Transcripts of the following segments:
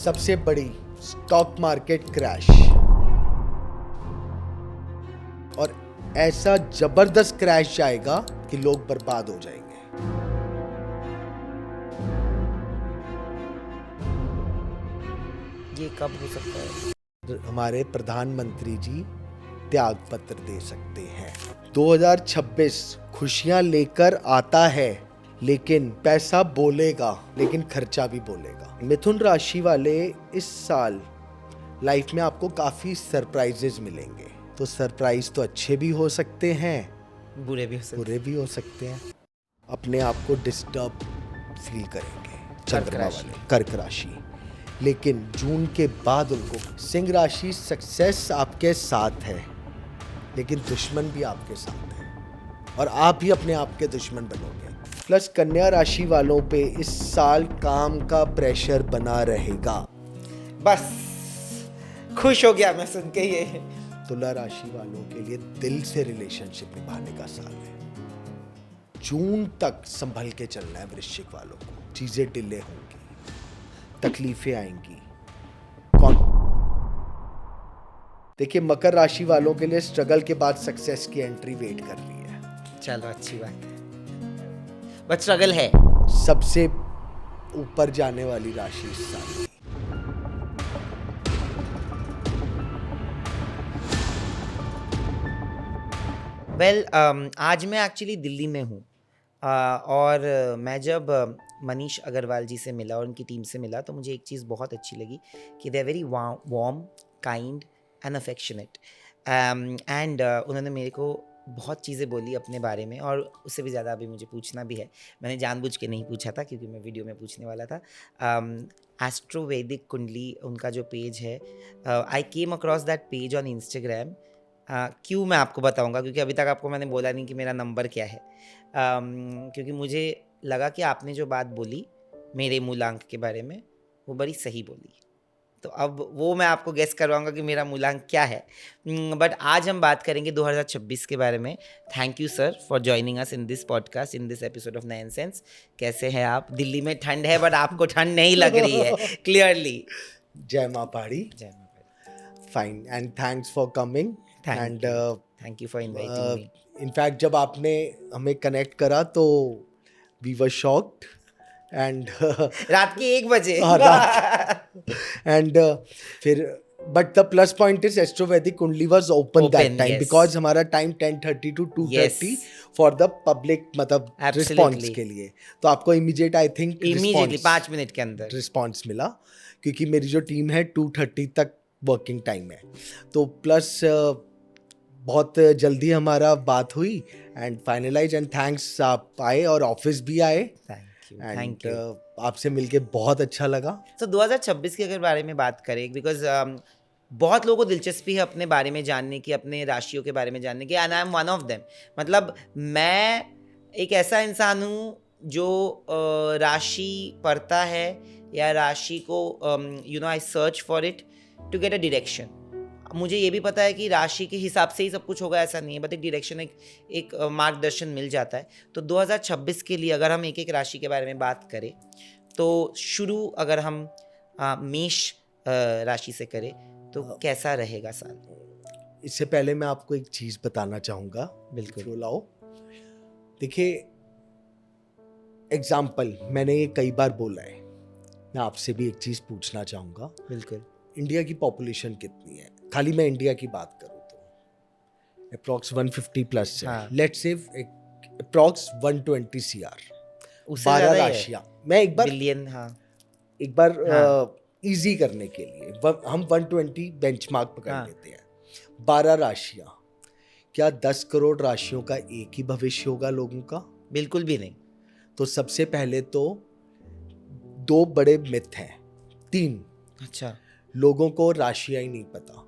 सबसे बड़ी stock market crash, और ऐसा जबरदस्त क्रैश जाएगा कि लोग बर्बाद हो जाएंगे। ये कब हो सकता है? हमारे प्रधानमंत्री जी त्याग पत्र दे सकते हैं। 2026 खुशियां लेकर आता है, लेकिन पैसा बोलेगा, लेकिन खर्चा भी बोलेगा। मिथुन राशि वाले इस साल लाइफ में आपको काफी सरप्राइजेस मिलेंगे। तो सरप्राइज तो अच्छे भी हो सकते हैं, बुरे भी हो सकते बुरे भी हो सकते हैं। अपने आप को डिस्टर्ब फील करेंगे चंद्रमा वाले कर्क राशि, लेकिन जून के बाद उनको सिंह राशि सक्सेस आपके साथ है, लेकिन दुश्मन भी आपके साथ है और आप ही अपने आप के दुश्मन बनोगे। प्लस कन्या राशि वालों पे इस साल काम का प्रेशर बना रहेगा। बस खुश हो गया मैं सुन के ये। तुला राशि वालों के लिए दिल से रिलेशनशिप निभाने का साल है। जून तक संभल के चलना है वृश्चिक वालों को। चीजें डिले होंगी, तकलीफें आएंगी। देखिए, मकर राशि वालों के लिए स्ट्रगल के बाद सक्सेस की एंट्री वेट कर रही है। चलो अच्छी बात है, बट स्ट्रगल है। सबसे ऊपर जाने वाली राशि इस साल की। वेल आज मैं एक्चुअली दिल्ली में हूँ और मैं जब मनीष अग्रवाल जी से मिला और उनकी टीम से मिला तो मुझे एक चीज़ बहुत अच्छी लगी कि they are very warm, kind and affectionate and उन्होंने मेरे को बहुत चीज़ें बोली अपने बारे में, और उससे भी ज़्यादा अभी मुझे पूछना भी है। मैंने जानबूझ के नहीं पूछा था क्योंकि मैं वीडियो में पूछने वाला था। एस्ट्रो वैदिक कुंडली उनका जो पेज है, I came across that page on Instagram. क्यों मैं आपको बताऊंगा, क्योंकि अभी तक आपको मैंने बोला नहीं कि मेरा नंबर क्या है। क्योंकि मुझे लगा कि आपने जो बात बोली मेरे मूलांक के बारे में वो बड़ी सही बोली, तो अब वो मैं आपको गेस करवाऊंगा कि मेरा मूलांक क्या है। बट आज हम बात करेंगे 2026 के बारे में। Thank you sir for joining us in this podcast, in this episode of nine sense. कैसे हैं आप? दिल्ली में ठंड है बट आपको ठंड नहीं लग रही है क्लियरली। जय माँ पहाड़ी। जय माता। Fine and thanks for coming and thank you for inviting me. In fact जब आपने हमें कनेक्ट करा तो वी वर शॉक्ड एंड रात के 1 बजे एंड फिर but the plus point is Astrovedic kundli was open that time, because हमारा time 10:30 to 2:30 for the public, मतलब रिस्पॉन्स के लिए। तो आपको immediate I think immediately 5 minute के अंदर रिस्पॉन्स मिला, क्योंकि मेरी जो टीम है 2:30 तक वर्किंग टाइम है। तो प्लस बहुत जल्दी हमारा बात हुई एंड फाइनलाइज, एंड थैंक्स आप आए और ऑफिस भी आए। Thank you. आपसे मिलके बहुत अच्छा लगा। तो 2026 के अगर बारे में बात करें, बिकॉज बहुत लोगों को दिलचस्पी है अपने बारे में जानने की, अपने राशियों के बारे में जानने की, and I am one of them. मतलब मैं एक ऐसा इंसान हूँ जो राशि पढ़ता है या राशि को I search for it to get a direction. मुझे ये भी पता है कि राशि के हिसाब से ही सब कुछ होगा, ऐसा नहीं है, बट एक डायरेक्शन, एक मार्गदर्शन मिल जाता है। तो 2026 के लिए अगर हम एक एक राशि के बारे में बात करें तो शुरू अगर हम मेष राशि से करें तो कैसा रहेगा साल? इससे पहले मैं आपको एक चीज बताना चाहूंगा। बिल्कुल। लाओ, देखिए, एग्जाम्पल मैंने ये कई बार बोला है, मैं आपसे भी एक चीज पूछना चाहूंगा। बिल्कुल। इंडिया की पॉपुलेशन कितनी है? खाली मैं इंडिया की बात करूं तो अप्रॉक्स 150 प्लस है। लेट्स से अप्रॉक्स 120 CR, 12 राशियां। मैं एक बार बिलियन, एक बार इजी करने के लिए हम 120 बेंचमार्क पकड़ लेते हैं। 12 राशियां, क्या 10 करोड़ राशियों का एक ही भविष्य होगा लोगों का? बिल्कुल भी नहीं। तो सबसे पहले तो 2 बड़े मिथ हैं, 3। अच्छा। लोगों को राशियां ही नहीं पता।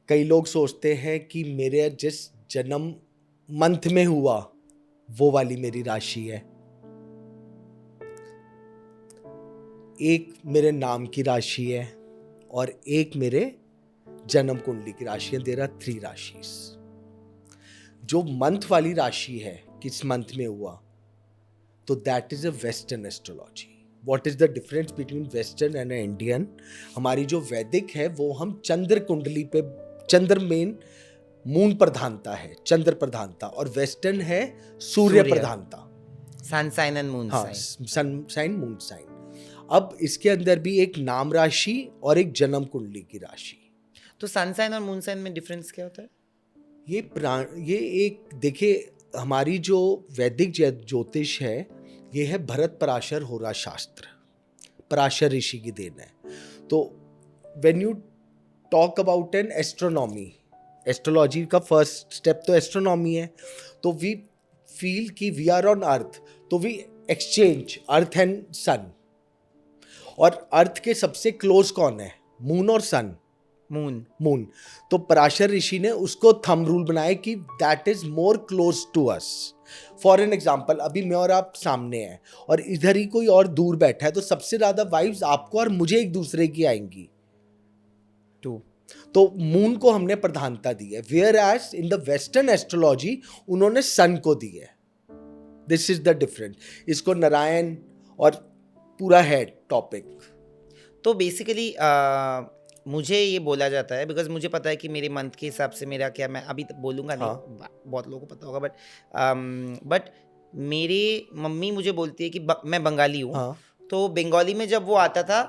कई लोग सोचते हैं कि मेरे जिस जन्म मंथ में हुआ वो वाली मेरी राशि है। एक मेरे नाम की राशि है और एक मेरे जन्म कुंडली की राशि है। देयर आर 3 राशिस। जो मंथ वाली राशि है, किस मंथ में हुआ, तो that is a western astrology. What is the difference between western and Indian. हमारी जो वैदिक है वो हम चंद्र कुंडली पे, चंद्र मेन मून प्रधानता है, चंद्र प्रधानता, और वेस्टर्न है सूर्य सूर्य। प्रधानता। सन साइन एंड मून हाँ, sign. Sun sign moon sign. अब इसके अंदर भी एक नाम राशि और एक जन्म कुंडली की राशि। तो सन साइन और मून साइन में डिफरेंस क्या होता है? ये एक देखिए, हमारी जो वैदिक ज्योतिष है ये है भरत पराशर होरा शास्त्र, पराशर ऋषि की देन है। तो when you talk about an astronomy, astrology का फर्स्ट स्टेप तो एस्ट्रोनॉमी है। तो वी फील कि वी आर ऑन अर्थ, तो वी एक्सचेंज अर्थ एंड सन। और अर्थ के सबसे क्लोज कौन है? मून और सन। मून। तो पराशर ऋषि ने उसको थंब रूल बनाया कि that is more close to us. For an example, अभी मैं और आप सामने हैं और इधर ही कोई और दूर बैठा है, तो सबसे ज्यादा वाइब्स आपको और मुझे एक दूसरे की आएंगी। तो मून को हमने प्रधानता दी है, where as in the western astrology उन्होंने सन को दी है। This is the difference. इसको नारायण और पूरा है टॉपिक। तो बेसिकली मुझे ये बोला जाता है, बिकॉज मुझे पता है कि मेरे मंथ के हिसाब से मेरा क्या, मैं अभी तक बोलूँगा नहीं, बहुत लोगों को पता होगा, बट मेरी मम्मी मुझे बोलती है कि मैं बंगाली हूँ। तो बंगाली में जब वो आता था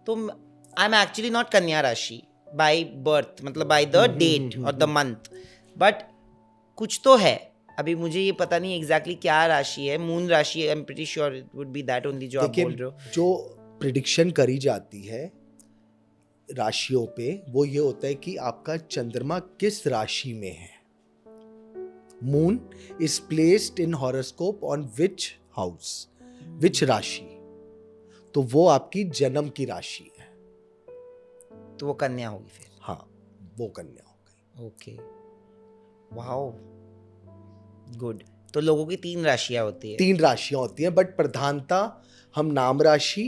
तो आई एम एक्चुअली नॉट कन्या राशि बाय बर्थ, मतलब बाय द डेट और द मंथ, बट कुछ तो है। अभी मुझे ये पता नहीं एग्जैक्टली क्या राशि है। मून राशि, I am pretty sure it would be that only जो आप बोल रहे हो। जो प्रिडिक्शन करी जाती है राशियों पे वो ये होता है कि आपका चंद्रमा किस राशि में है। Moon is placed in horoscope on which house, which rashi, तो वो आपकी जन्म की राशि है। तो वो कन्या होगी फिर? हाँ, वो कन्या हो गई। Okay, wow, good. तो लोगों की 3 राशियां होती है? 3 राशियां होती हैं, बट प्रधानता हम नाम राशि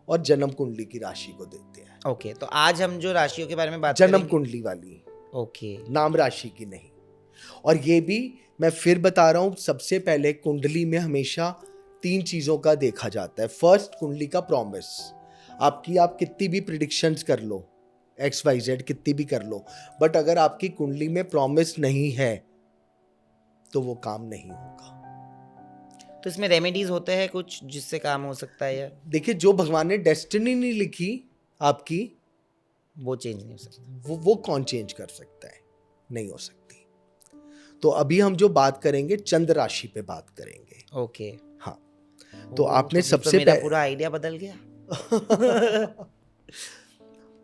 और जन्म कुंडली की राशि को देते हैं। ओके, तो आज हम जो राशियों के बारे में बात जन्म करेंगे, कुंडली वाली, ओके, नाम राशि की नहीं। और ये भी मैं फिर बता रहा हूं, सबसे पहले कुंडली में हमेशा 3 चीजों का देखा जाता है। फर्स्ट, कुंडली का प्रॉमिस। आपकी आप कितनी भी प्रिडिक्शंस कर लो, XYZ कितनी भी कर लो, बट अगर आपकी कुंडली में प्रॉमिस नहीं है तो वो काम नहीं होगा। तो इसमें रेमेडीज होते हैं कुछ जिससे काम हो सकता है? या देखिए, जो भगवान ने डेस्टिनी नहीं लिखी आपकी, वो चेंज नहीं हो सकता? वो कौन चेंज कर सकता है? नहीं हो सकती। तो अभी हम जो बात करेंगे चंद्र राशि पे बात करेंगे। ओके, हाँ, तो आपने तो सबसे मेरा पूरा आइडिया बदल गया।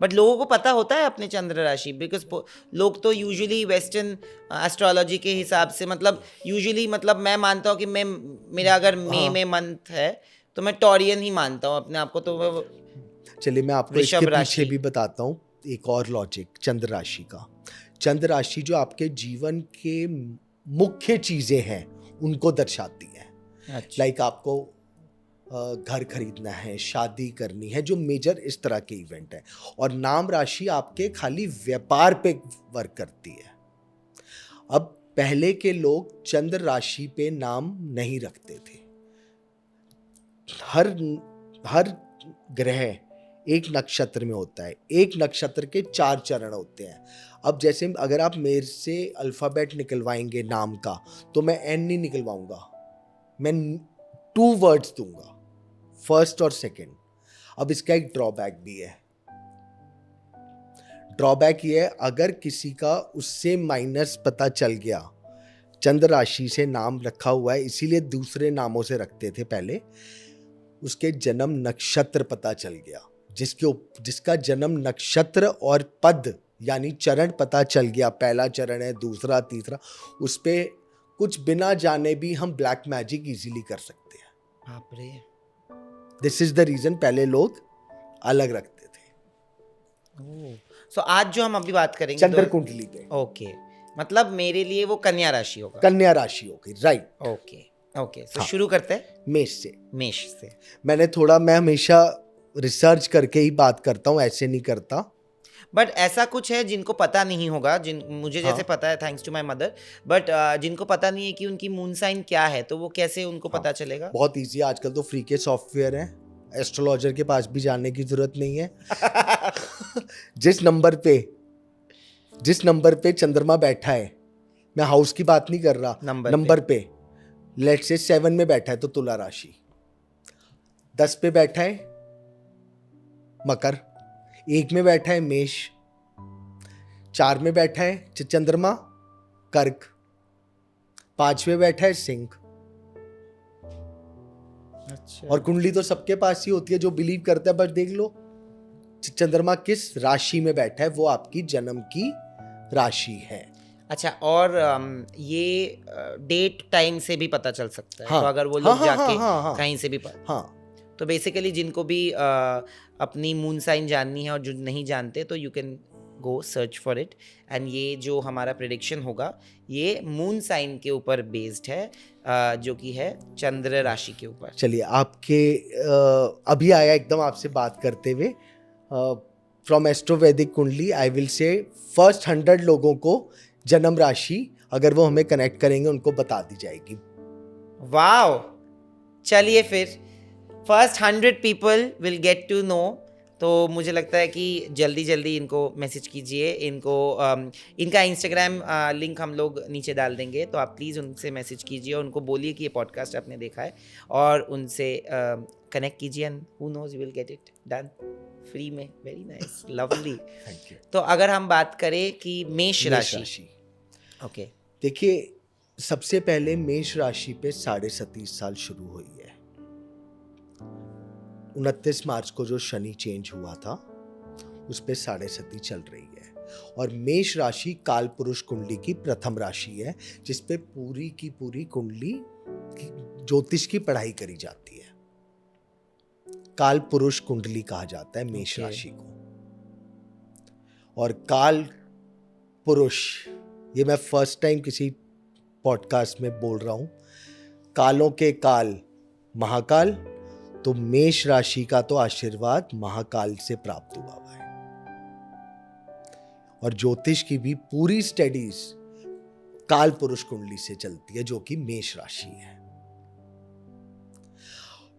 बट लोगों को पता होता है अपने चंद्र राशि? बिकॉज लोग तो यूजुअली वेस्टर्न एस्ट्रोलॉजी के हिसाब से, मतलब यूजुअली, मतलब मैं मानता हूँ कि मेरा अगर मई में मंथ है तो मैं टॉरियन ही मानता हूँ अपने आप को। तो चलिए मैं आपको इसके पीछे भी बताता हूँ एक और लॉजिक चंद्र राशि का। चंद्र राशि जो आपके जीवन के मुख्य चीजें हैं उनको दर्शाती है। अच्छा। लाइक आपको घर खरीदना है, शादी करनी है, जो मेजर इस तरह के इवेंट है। और नाम राशि आपके खाली व्यापार पे वर्क करती है। अब पहले के लोग चंद्र राशि पे नाम नहीं रखते थे। हर ग्रह एक नक्षत्र में होता है, एक नक्षत्र के 4 चरण होते हैं। अब जैसे अगर आप मेरे से अल्फाबेट निकलवाएंगे नाम का, तो मैं N नहीं निकलवाऊंगा, मैं 2 वर्ड्स दूंगा, फर्स्ट और सेकंड। अब इसका एक ड्रॉबैक भी है। ड्रॉबैक ये है, अगर किसी का उससे माइनस पता चल गया, चंद्र राशि से नाम रखा हुआ है, इसीलिए दूसरे नामों से रखते थे पहले, उसके जन्म नक्षत्र पता चल गया, जिसका जन्म नक्षत्र और पद यानी चरण पता चल गया, पहला चरण है, दूसरा, तीसरा, उस पे कुछ बिना जाने भी हम ब्लैक मैजिक इजीली कर सकते हैं। बाप रे। दिस इज द रीजन पहले लोग अलग रखते थे। सो आज जो हम अभी बात करेंगे चंद्र कुंडली पे, ओके, मतलब मेरे लिए वो कन्या राशि होगा? कन्या राशि होगी, राइट। ओके, सो शुरू करते हैं मेष से। मैं हमेशा रिसर्च करके ही बात करता हूँ, ऐसे नहीं करता। बट ऐसा कुछ है जिनको पता नहीं होगा, मुझे जैसे पता है thanks to my mother, but जिनको पता नहीं है कि उनकी मून साइन क्या है, तो वो कैसे उनको पता चलेगा? बहुत इजी, आजकल तो फ्री के सॉफ्टवेयर हैं, एस्ट्रोलॉजर के पास भी जाने की जरूरत नहीं है। जिस नंबर पे चंद्रमा बैठा है, मैं हाउस की बात नहीं कर रहा, नंबर पे लेट्स से 7 में बैठा है तो तुला राशि, 10 पे बैठा है मकर, 1 में बैठा है मेष, 4 में बैठा है चंद्रमा कर्क, 5 में बैठा है सिंह। अच्छा। और कुंडली तो सबके पास ही होती है जो बिलीव करता है, बस देख लो चंद्रमा किस राशि में बैठा है, वो आपकी जन्म की राशि है। अच्छा, और ये डेट टाइम से भी पता चल सकता है। हाँ, तो अगर वो लोग हाँ, जाके हाँ, कहीं से भी हाँ, तो बेसिकली जिनको भी अपनी मून साइन जाननी है और जो नहीं जानते, तो you can go search for it. And ये जो हमारा प्रेडिक्शन होगा ये मून साइन के ऊपर बेस्ड है, जो कि है चंद्र राशि के ऊपर। चलिए आपके अभी आया एकदम आपसे बात करते हुए, फ्रॉम एस्ट्रोवैदिक कुंडली आई विल से फर्स्ट 100 लोगों को जन्म राशि अगर वो हमें कनेक्ट करेंगे उनको बता दी जाएगी। वाओ, चलिए फिर first 100 people will get to know. तो मुझे लगता है कि जल्दी जल्दी इनको मैसेज कीजिए, इनको इनका इंस्टाग्राम लिंक हम लोग नीचे डाल देंगे, तो आप प्लीज़ उनसे मैसेज कीजिए और उनको बोलिए कि ये पॉडकास्ट आपने देखा है और उनसे कनेक्ट कीजिए, and who knows you will get it done free में। Very nice, lovely. Thank you. तो अगर हम बात करें कि मेष राशि, ओके, देखिए सबसे पहले मेष राशि पे 37.5 साल शुरू हुई है। 29 मार्च को जो शनि चेंज हुआ था उस पे 37 चल रही है। और मेष राशि काल पुरुष कुंडली की प्रथम राशि है, जिसपे पूरी की पूरी कुंडली ज्योतिष की पढ़ाई करी जाती है। काल पुरुष कुंडली कहा जाता है मेष राशि को। और काल पुरुष, ये मैं फर्स्ट टाइम किसी पॉडकास्ट में बोल रहा हूं, कालों के काल महाकाल, तो मेष राशि का तो आशीर्वाद महाकाल से प्राप्त हुआ है। और ज्योतिष की भी पूरी स्टडीज काल पुरुष कुंडली से चलती है, जो कि मेष राशि है।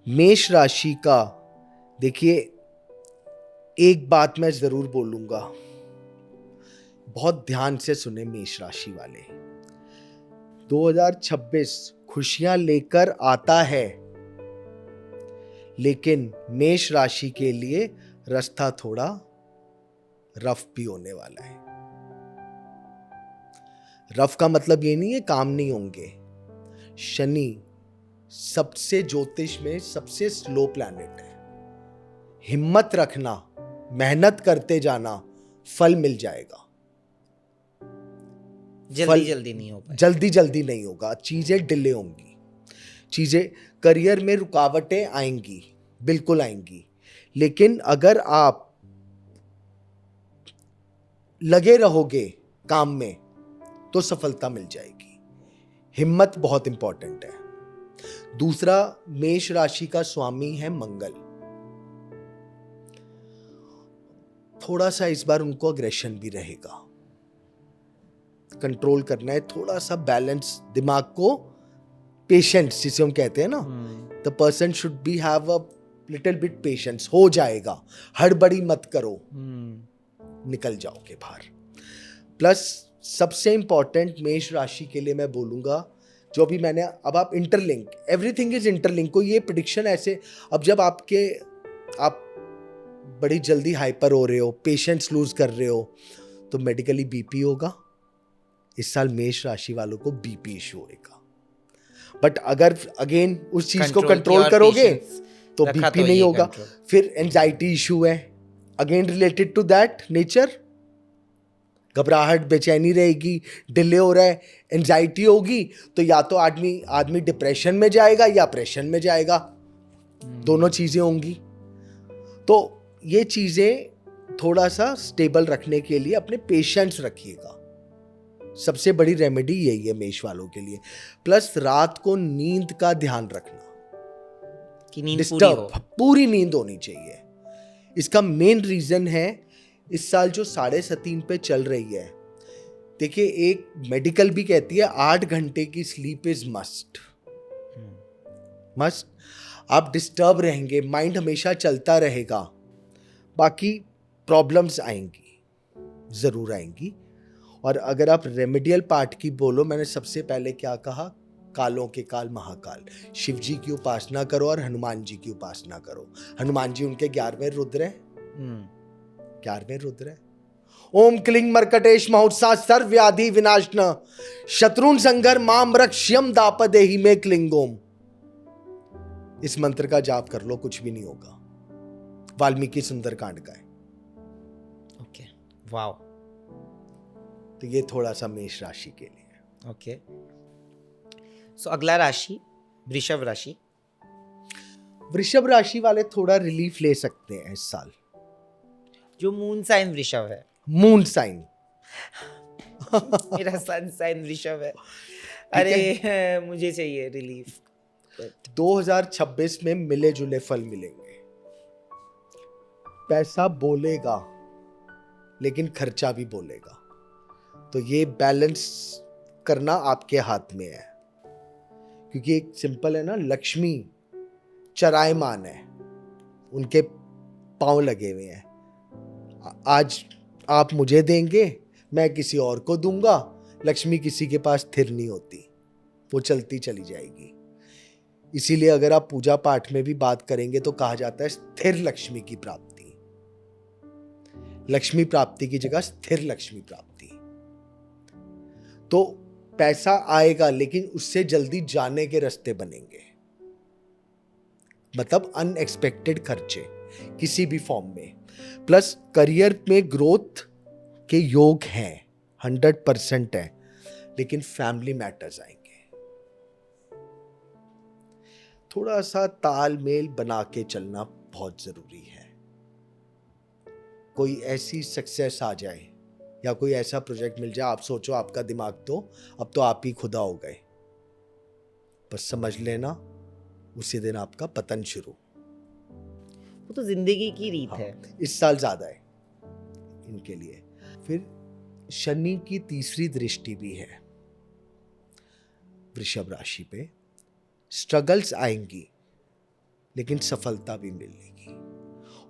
मेष राशि का देखिए, एक बात मैं जरूर बोलूंगा, बहुत ध्यान से सुने मेष राशि वाले, 2026 खुशियां लेकर आता है, लेकिन मेष राशि के लिए रास्ता थोड़ा रफ भी होने वाला है। रफ का मतलब ये नहीं है काम नहीं होंगे। शनि सबसे ज्योतिष में सबसे स्लो प्लैनेट है। हिम्मत रखना, मेहनत करते जाना, फल मिल जाएगा। जल्दी नहीं होगा, जल्दी नहीं होगा, चीजें डिले होंगी, चीजें करियर में रुकावटें आएंगी, बिल्कुल आएंगी। लेकिन अगर आप लगे रहोगे काम में तो सफलता मिल जाएगी। हिम्मत बहुत इंपॉर्टेंट है। दूसरा, मेष राशि का स्वामी है मंगल। थोड़ा सा इस बार उनको अग्रेशन भी रहेगा, कंट्रोल करना है, थोड़ा सा बैलेंस, दिमाग को पेशेंस जिसे हम कहते हैं ना, the person should be have a little bit patience. हो जाएगा, हड़बड़ी मत करो, निकल जाओगे बाहर। प्लस सबसे इंपॉर्टेंट मेष राशि के लिए मैं बोलूंगा, जो भी मैंने, अब आप इंटरलिंक, एवरीथिंग इज इंटरलिंक। को ये प्रेडिक्शन ऐसे, अब जब आप बड़ी जल्दी हाइपर हो रहे हो, पेशेंस लूज कर रहे हो, तो मेडिकली बीपी होगा। इस साल मेष राशि वालों को बीपी इशू होगा। बट अगर अगेन उस चीज को कंट्रोल करोगे तो बीपी नहीं होगा। फिर एंजाइटी इशू है, again related to that nature, घबराहट, बेचैनी रहेगी, डिले हो रहा है, एंजाइटी होगी, तो या तो आदमी डिप्रेशन में जाएगा या प्रेशन में जाएगा, दोनों चीजें होंगी। तो ये चीजें थोड़ा सा स्टेबल रखने के लिए अपने पेशेंस रखिएगा। सबसे बड़ी रेमेडी यही है मेष वालों के लिए। प्लस रात को नींद का ध्यान रखना कि नींद पूरी नींद होनी चाहिए। इसका मेन रीजन है, इस साल जो 7.5 पे चल रही है, देखिए एक मेडिकल भी कहती है 8 घंटे की स्लीप इज मस्ट। आप डिस्टर्ब रहेंगे, माइंड हमेशा चलता रहेगा, बाकी प्रॉब्लम्स आएंगी, ज़रूर आएंगी। और अगर आप रेमेडियल पार्ट की बोलो, मैंने सबसे पहले क्या कहा, कालों के काल महाकाल, शिव जी की उपासना करो और हनुमान जी की उपासना करो। हनुमान जी उनके 11वें रुद्र है, 11वें रुद्र है। ओम क्लिंग मरकटेश महोत्सा सर्व व्याधि विनाशन शत्रुन संघर माम रक्ष्यम दापदेहि में क्लिंगोम। इस मंत्र का जाप कर लो, कुछ भी नहीं होगा। वाल्मीकि सुंदरकांड का है। Okay, wow. तो ये थोड़ा सा मेष राशि के लिए। ओके, सो अगला राशि वृषभ राशि। वृषभ राशि वाले थोड़ा रिलीफ ले सकते हैं इस साल। जो मून साइन वृषभ है, मून साइन मेरा सन साइन वृषभ है। अरे मुझे चाहिए रिलीफ। 2026 में मिले जुले फल मिलेंगे। पैसा बोलेगा लेकिन खर्चा भी बोलेगा, तो ये बैलेंस करना आपके हाथ में है। क्योंकि एक सिंपल है ना, लक्ष्मी चरायमान है, उनके पांव लगे हुए हैं। आज आप मुझे देंगे, मैं किसी और को दूंगा। लक्ष्मी किसी के पास स्थिर नहीं होती, वो चलती चली जाएगी। इसीलिए अगर आप पूजा पाठ में भी बात करेंगे तो कहा जाता है स्थिर लक्ष्मी की प्राप्ति। लक्ष्मी प्राप्ति की जगह स्थिर लक्ष्मी प्राप्ति। तो पैसा आएगा लेकिन उससे जल्दी जाने के रास्ते बनेंगे, मतलब अनएक्सपेक्टेड खर्चे किसी भी फॉर्म में। प्लस करियर में ग्रोथ के योग हैं, 100% है, लेकिन फैमिली मैटर्स आएंगे। थोड़ा सा तालमेल बना के चलना बहुत जरूरी है। कोई ऐसी सक्सेस आ जाए या कोई ऐसा प्रोजेक्ट मिल जाए, आप सोचो आपका दिमाग तो अब तो आप ही खुदा हो गए, बस समझ लेना उसी दिन आपका पतन शुरू। वो तो जिंदगी की रीत हाँ, है। इस साल ज्यादा है इनके लिए। फिर शनि की तीसरी दृष्टि भी है वृषभ राशि पे। स्ट्रगल्स आएंगी लेकिन सफलता भी मिलेगी।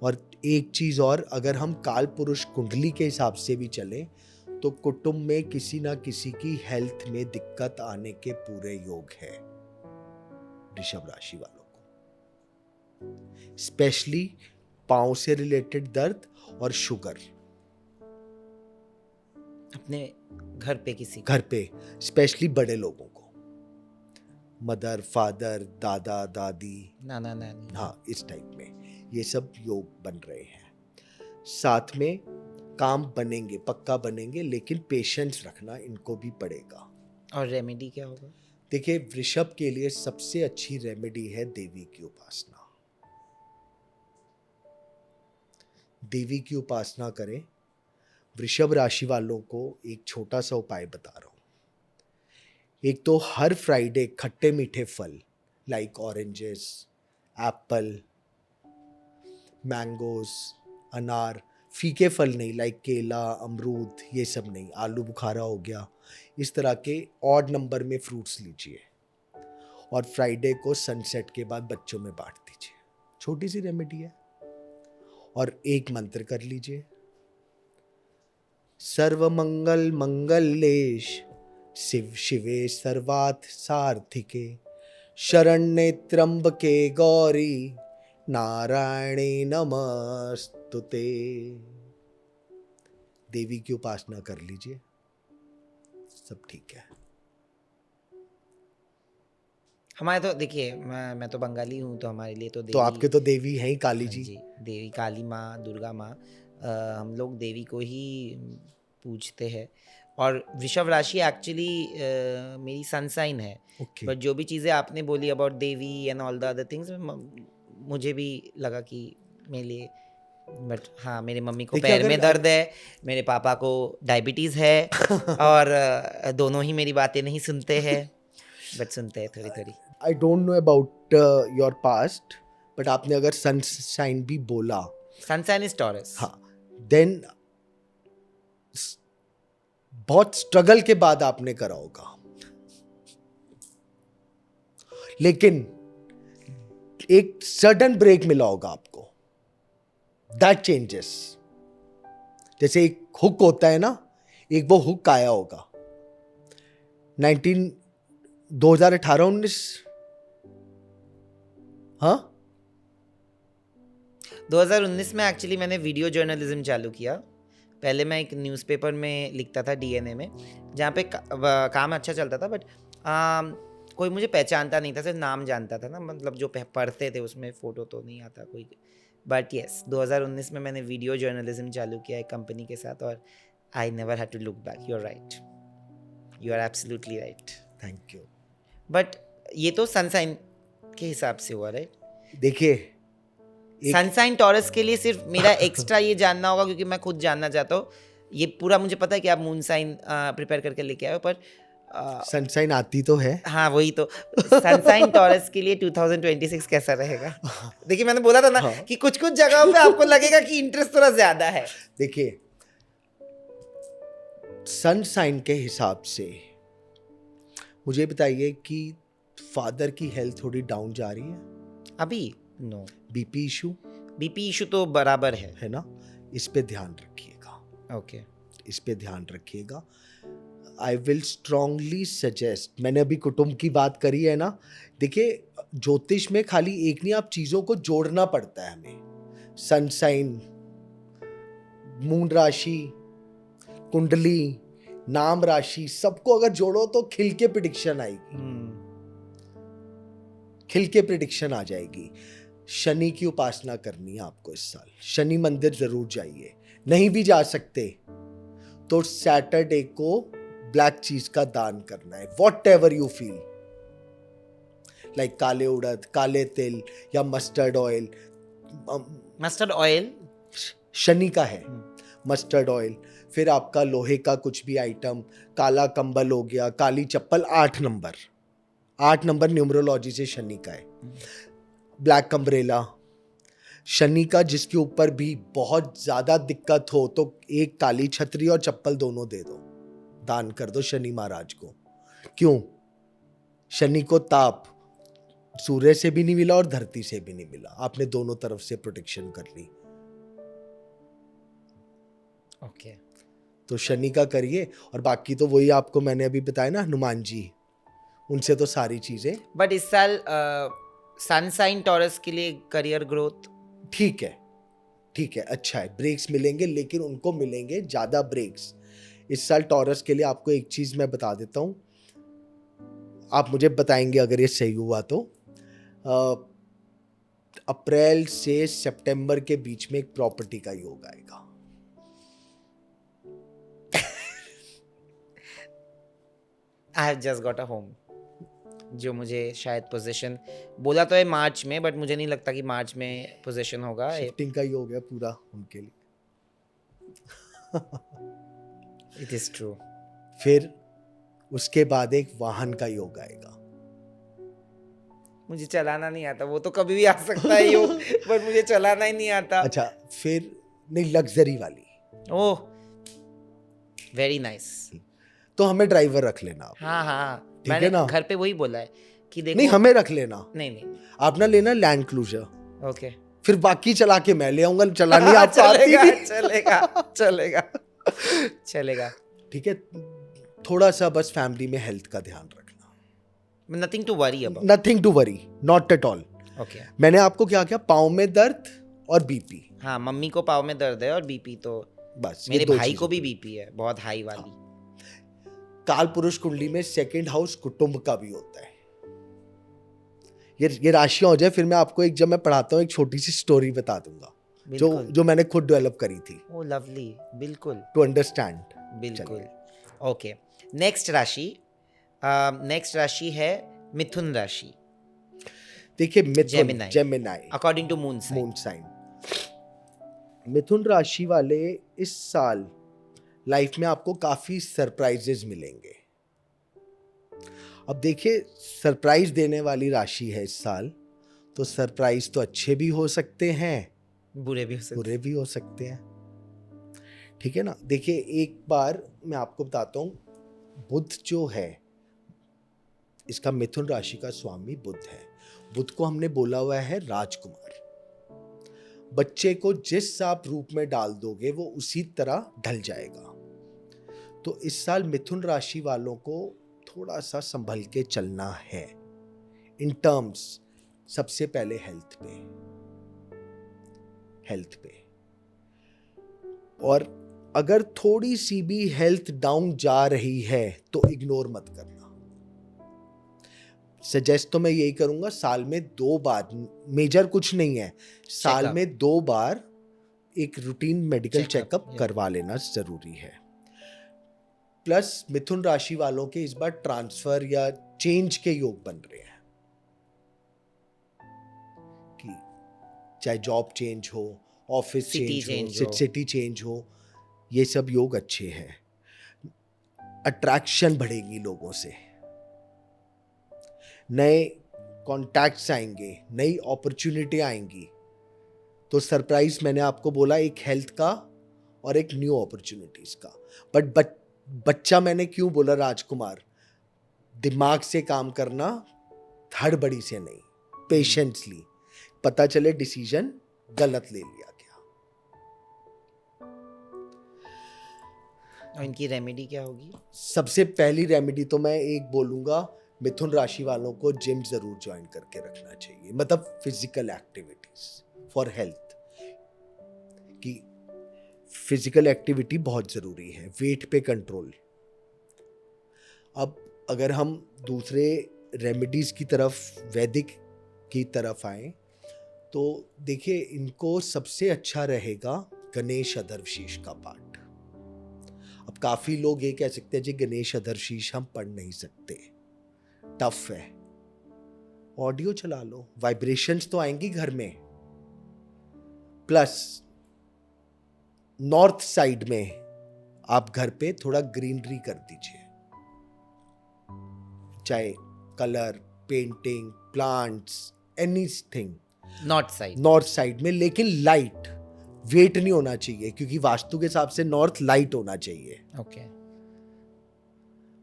और एक चीज और, अगर हम काल पुरुष कुंडली के हिसाब से भी चलें तो कुटुंब में किसी ना किसी की हेल्थ में दिक्कत आने के पूरे योग है वृषभ राशि वालों को। स्पेशली पांव से रिलेटेड दर्द और शुगर। अपने घर पे किसी घर पे स्पेशली बड़े लोगों को, मदर फादर दादा दादी नाना नानी, हाँ, इस टाइप में ये सब योग बन रहे हैं। साथ में काम बनेंगे, पक्का बनेंगे, लेकिन पेशेंस रखना इनको भी पड़ेगा। और रेमेडी क्या होगा? देखिए, वृषभ के लिए सबसे अच्छी रेमेडी है देवी की उपासना। देवी की उपासना करें। वृषभ राशि वालों को एक छोटा सा उपाय बता रहा हूं। एक तो हर फ्राइडे खट्टे मीठे फल लाइक ऑरेंजेस, एप्पल, मैंगोज, अनार, फीके फल नहीं लाइक केला, अमरूद, ये सब नहीं, आलू बुखारा हो गया, इस तरह के ऑड नंबर में फ्रूट्स लीजिए और फ्राइडे को सनसेट के बाद बच्चों में बांट दीजिए। छोटी सी रेमेडी है। और एक मंत्र कर लीजिए, सर्वमंगल मंगलेश शिव शिवे सर्वार्थ सार्थिके शरण्ये त्र्यंबके गौरी नारायणे नमस्तुते। देवी की उपासना कर लीजिए, सब ठीक है। हमारे तो देखिए, मैं तो बंगाली हूँ, तो हमारे लिए तो देवी, तो आपके तो देवी हैं ही काली हाँ जी। जी, देवी काली माँ, दुर्गा माँ, हम लोग देवी को ही पूजते हैं। और वृषभ राशि एक्चुअली मेरी सनसाइन है। ओके। बट जो भी चीज़ें आपने बोली about Devi and all the other things, मुझे भी लगा कि मेरे लिए, बट हाँ, मेरे मम्मी को देखिए, पैर अगर- में दर्द है, मेरे पापा को डायबिटीज़ है और दोनों ही मेरी बातें नहीं सुनते हैं, बट सुनते हैं थोड़ी थोड़ी। आई don't know about your past, but आपने अगर सनशाइन भी बोला, सनसाइन इज टॉरस। हाँ, देन बहुत स्ट्रगल के बाद आपने करा होगा, लेकिन एक सडन ब्रेक मिला होगा आपको, दैट चेंजेस। जैसे एक हुक होता है ना, एक वो हुक आया होगा 2018-19, हाँ 2019 में एक्चुअली मैंने वीडियो जर्नलिज्म चालू किया। पहले मैं एक न्यूज़पेपर में लिखता था, डीएनए में, जहाँ पे काम अच्छा चलता था, बट कोई मुझे पहचानता नहीं था, सिर्फ नाम जानता था ना, मतलब जो पढ़ते थे उसमें फ़ोटो तो नहीं आता कोई। बट यस 2019 में मैंने वीडियो जर्नलिज्म चालू किया एक कंपनी के साथ, और I never had to look back. You are right, you are absolutely right. Thank you. But ये तो सनसाइन के हिसाब से हुआ, राइट? देखिए सनसाइन टॉरस के लिए सिर्फ मेरा एक्स्ट्रा ये जानना होगा, क्योंकि मैं खुद जानना चाहता हूँ। ये पूरा मुझे पता है कि आप मून साइन प्रिपेयर करके लेके आए हो, पर सनसाइन आती तो है। हाँ वही तो, सनसाइन टॉरस के लिए 2026 कैसा रहेगा? देखिए मैंने बोला था ना कि कुछ कुछ जगहों पे आपको लगेगा कि इंटरेस्ट थोड़ा ज्यादा है। देखिए सनसाइन के हिसाब से मुझे बताइए कि फादर की हेल्थ थोड़ी डाउन जा रही है अभी? नो। बीपी इशू तो बराबर है ना, इस पे ध्यान रखिएगा। ओके, इस पे ध्यान रखिएगा। आई विल स्ट्रांगली सजेस्ट, मैंने अभी कुटुंब की बात करी है ना, देखिए ज्योतिष में खाली एक नहीं, आप चीजों को जोड़ना पड़ता है हमें। सनसाइन, मून राशि, कुंडली, नाम राशि, सबको अगर जोड़ो तो खिल के प्रिडिक्शन आएगी, खिल के प्रिडिक्शन आ जाएगी। शनि की उपासना करनी है आपको इस साल, शनि मंदिर जरूर जाइए। नहीं भी जा सकते तो सैटरडे को ब्लैक चीज का दान करना है, what ever you feel, like काले उड़द, काले तिल या mustard oil. Mustard oil Shani का है मस्टर्ड ऑयल। फिर आपका लोहे का कुछ भी आइटम, काला कंबल हो गया, काली चप्पल, 8 नंबर न्यूमरोलॉजी से शनि का है। ब्लैक अम्ब्रेला शनि का, जिसके ऊपर भी बहुत ज्यादा दिक्कत हो तो एक काली छतरी और चप्पल दोनों दे दो, दान कर दो शनि महाराज को। क्यों? शनि को ताप सूर्य से भी नहीं मिला और धरती से भी नहीं मिला, आपने दोनों तरफ से प्रोटेक्शन कर ली। ओके, तो शनि का करिए, और बाकी तो वही आपको मैंने अभी बताया ना, हनुमान जी, उनसे तो सारी चीजें। बट इस साल सनसाइन टॉरस के लिए करियर ग्रोथ ठीक है, अच्छा है, ब्रेक्स मिलेंगे, लेकिन उनको मिलेंगे ज्यादा ब्रेक्स इस साल। टॉरस के लिए आपको एक चीज मैं बता देता हूं, आप मुझे बताएंगे अगर ये सही हुआ तो। अप्रैल से सितंबर के बीच में एक प्रॉपर्टी का योग आएगा। I have just got a home, जो मुझे शायद पोजीशन बोला तो है मार्च में, बट मुझे नहीं लगता कि मार्च में पोजीशन होगा। शिफ्टिंग का योग है पूरा उनके लिए। It is true. फिर उसके बाद एक वाहन का योग आएगा। मुझे चलाना नहीं आता, वो तो कभी भी आ सकता है योग, बट मुझे चलाना ही नहीं आता। अच्छा, फिर नहीं, लग्जरी वाली। Oh very nice. तो हमें ड्राइवर रख लेना आप। हाँ ठीक है मैंने ना? घर पे वही बोला है कि देखो। नहीं, हमें रख लेना। नहीं आप ना लेना लैंड क्रूजर। ओके, फिर बाकी चला के मैं ले आऊंगा, चलानी आपको आती नहीं। चलेगा। ठीक है, थोड़ा सा बस फैमिली में हेल्थ का ध्यान रखना। Nothing to worry about. Nothing to worry, not at all. Okay, मैंने आपको क्या किया, पाँव में दर्द और बीपी, हाँ मम्मी को पाँव में दर्द है, और बीपी तो बस मेरे ये दो भाई चीजें। को भी बीपी है, बहुत हाई वाली। काल पुरुष कुंडली में सेकंड हाउस कुटुंब का भी होता है। ये राशियां हो जाए, फिर मैं आपको एक, जब मैं पढ़ाता हूँ, एक छोटी सी स्टोरी बता दूंगा जो मैंने खुद डेवलप करी थी। ओ लवली, बिल्कुल टू अंडरस्टैंड। बिल्कुल। ओके, नेक्स्ट राशि है मिथुन राशि। देखिए Mithun, Gemini, according to moon sign. Mithun राशि वाले इस साल लाइफ में आपको काफी सरप्राइजेस मिलेंगे। अब देखिए, सरप्राइज देने वाली राशि है इस साल, तो सरप्राइज तो अच्छे भी हो सकते हैं, बुरे भी हो सकते हैं। ठीक है ना? देखिए, एक बार मैं आपको बताता हूं, बुध जो है, इसका मिथुन राशि का स्वामी बुध है, बुध को हमने बोला हुआ है राजकुमार। बच्चे को जिस आप रूप में डाल दोगे वो उसी तरह ढल जाएगा। तो इस साल मिथुन राशि वालों को थोड़ा सा संभल के चलना है इन टर्म्स, सबसे पहले हेल्थ पे। और अगर थोड़ी सी भी हेल्थ डाउन जा रही है तो इग्नोर मत करना। सजेस्ट तो मैं यही करूंगा, साल में 2 बार, मेजर कुछ नहीं है, साल Checkup. में 2 बार एक routine medical Checkup, checkup yeah. करवा लेना जरूरी है। प्लस मिथुन राशि वालों के इस बार ट्रांसफर या चेंज के योग बन रहे हैं, कि चाहे जॉब चेंज हो, ऑफिस चेंज हो, सिटी चेंज हो, ये सब योग अच्छे हैं। अट्रैक्शन बढ़ेगी लोगों से, नए कॉन्टैक्ट्स आएंगे, नई अपॉर्चुनिटी आएंगी। तो सरप्राइज मैंने आपको बोला, एक हेल्थ का और एक न्यू अपॉर्चुनिटीज का। बट बच्चा मैंने क्यों बोला राजकुमार? दिमाग से काम करना, हड़बड़ी से नहीं, पेशेंसली। पता चले डिसीजन गलत ले लिया गया। और इनकी रेमेडी क्या होगी? सबसे पहली रेमेडी तो मैं एक बोलूंगा, मिथुन राशि वालों को जिम जरूर ज्वाइन करके रखना चाहिए, मतलब फिजिकल एक्टिविटीज फॉर हेल्थ, कि फिजिकल एक्टिविटी बहुत जरूरी है, वेट पे कंट्रोल। अब अगर हम दूसरे रेमेडीज की तरफ, वैदिक की तरफ आए, तो देखिए इनको सबसे अच्छा रहेगा गणेश अधर्वशीष का पाठ। अब काफी लोग ये कह सकते हैं जी गणेश अधर्वशीष हम पढ़ नहीं सकते, टफ है। ऑडियो चला लो, वाइब्रेशंस तो आएंगी घर में। प्लस नॉर्थ साइड में आप घर पे थोड़ा ग्रीनरी कर दीजिए, चाहे colour, painting, plants, anything. North side में, लेकिन लाइट, वेट नहीं होना चाहिए, क्योंकि वास्तु के हिसाब से नॉर्थ लाइट होना चाहिए। ओके।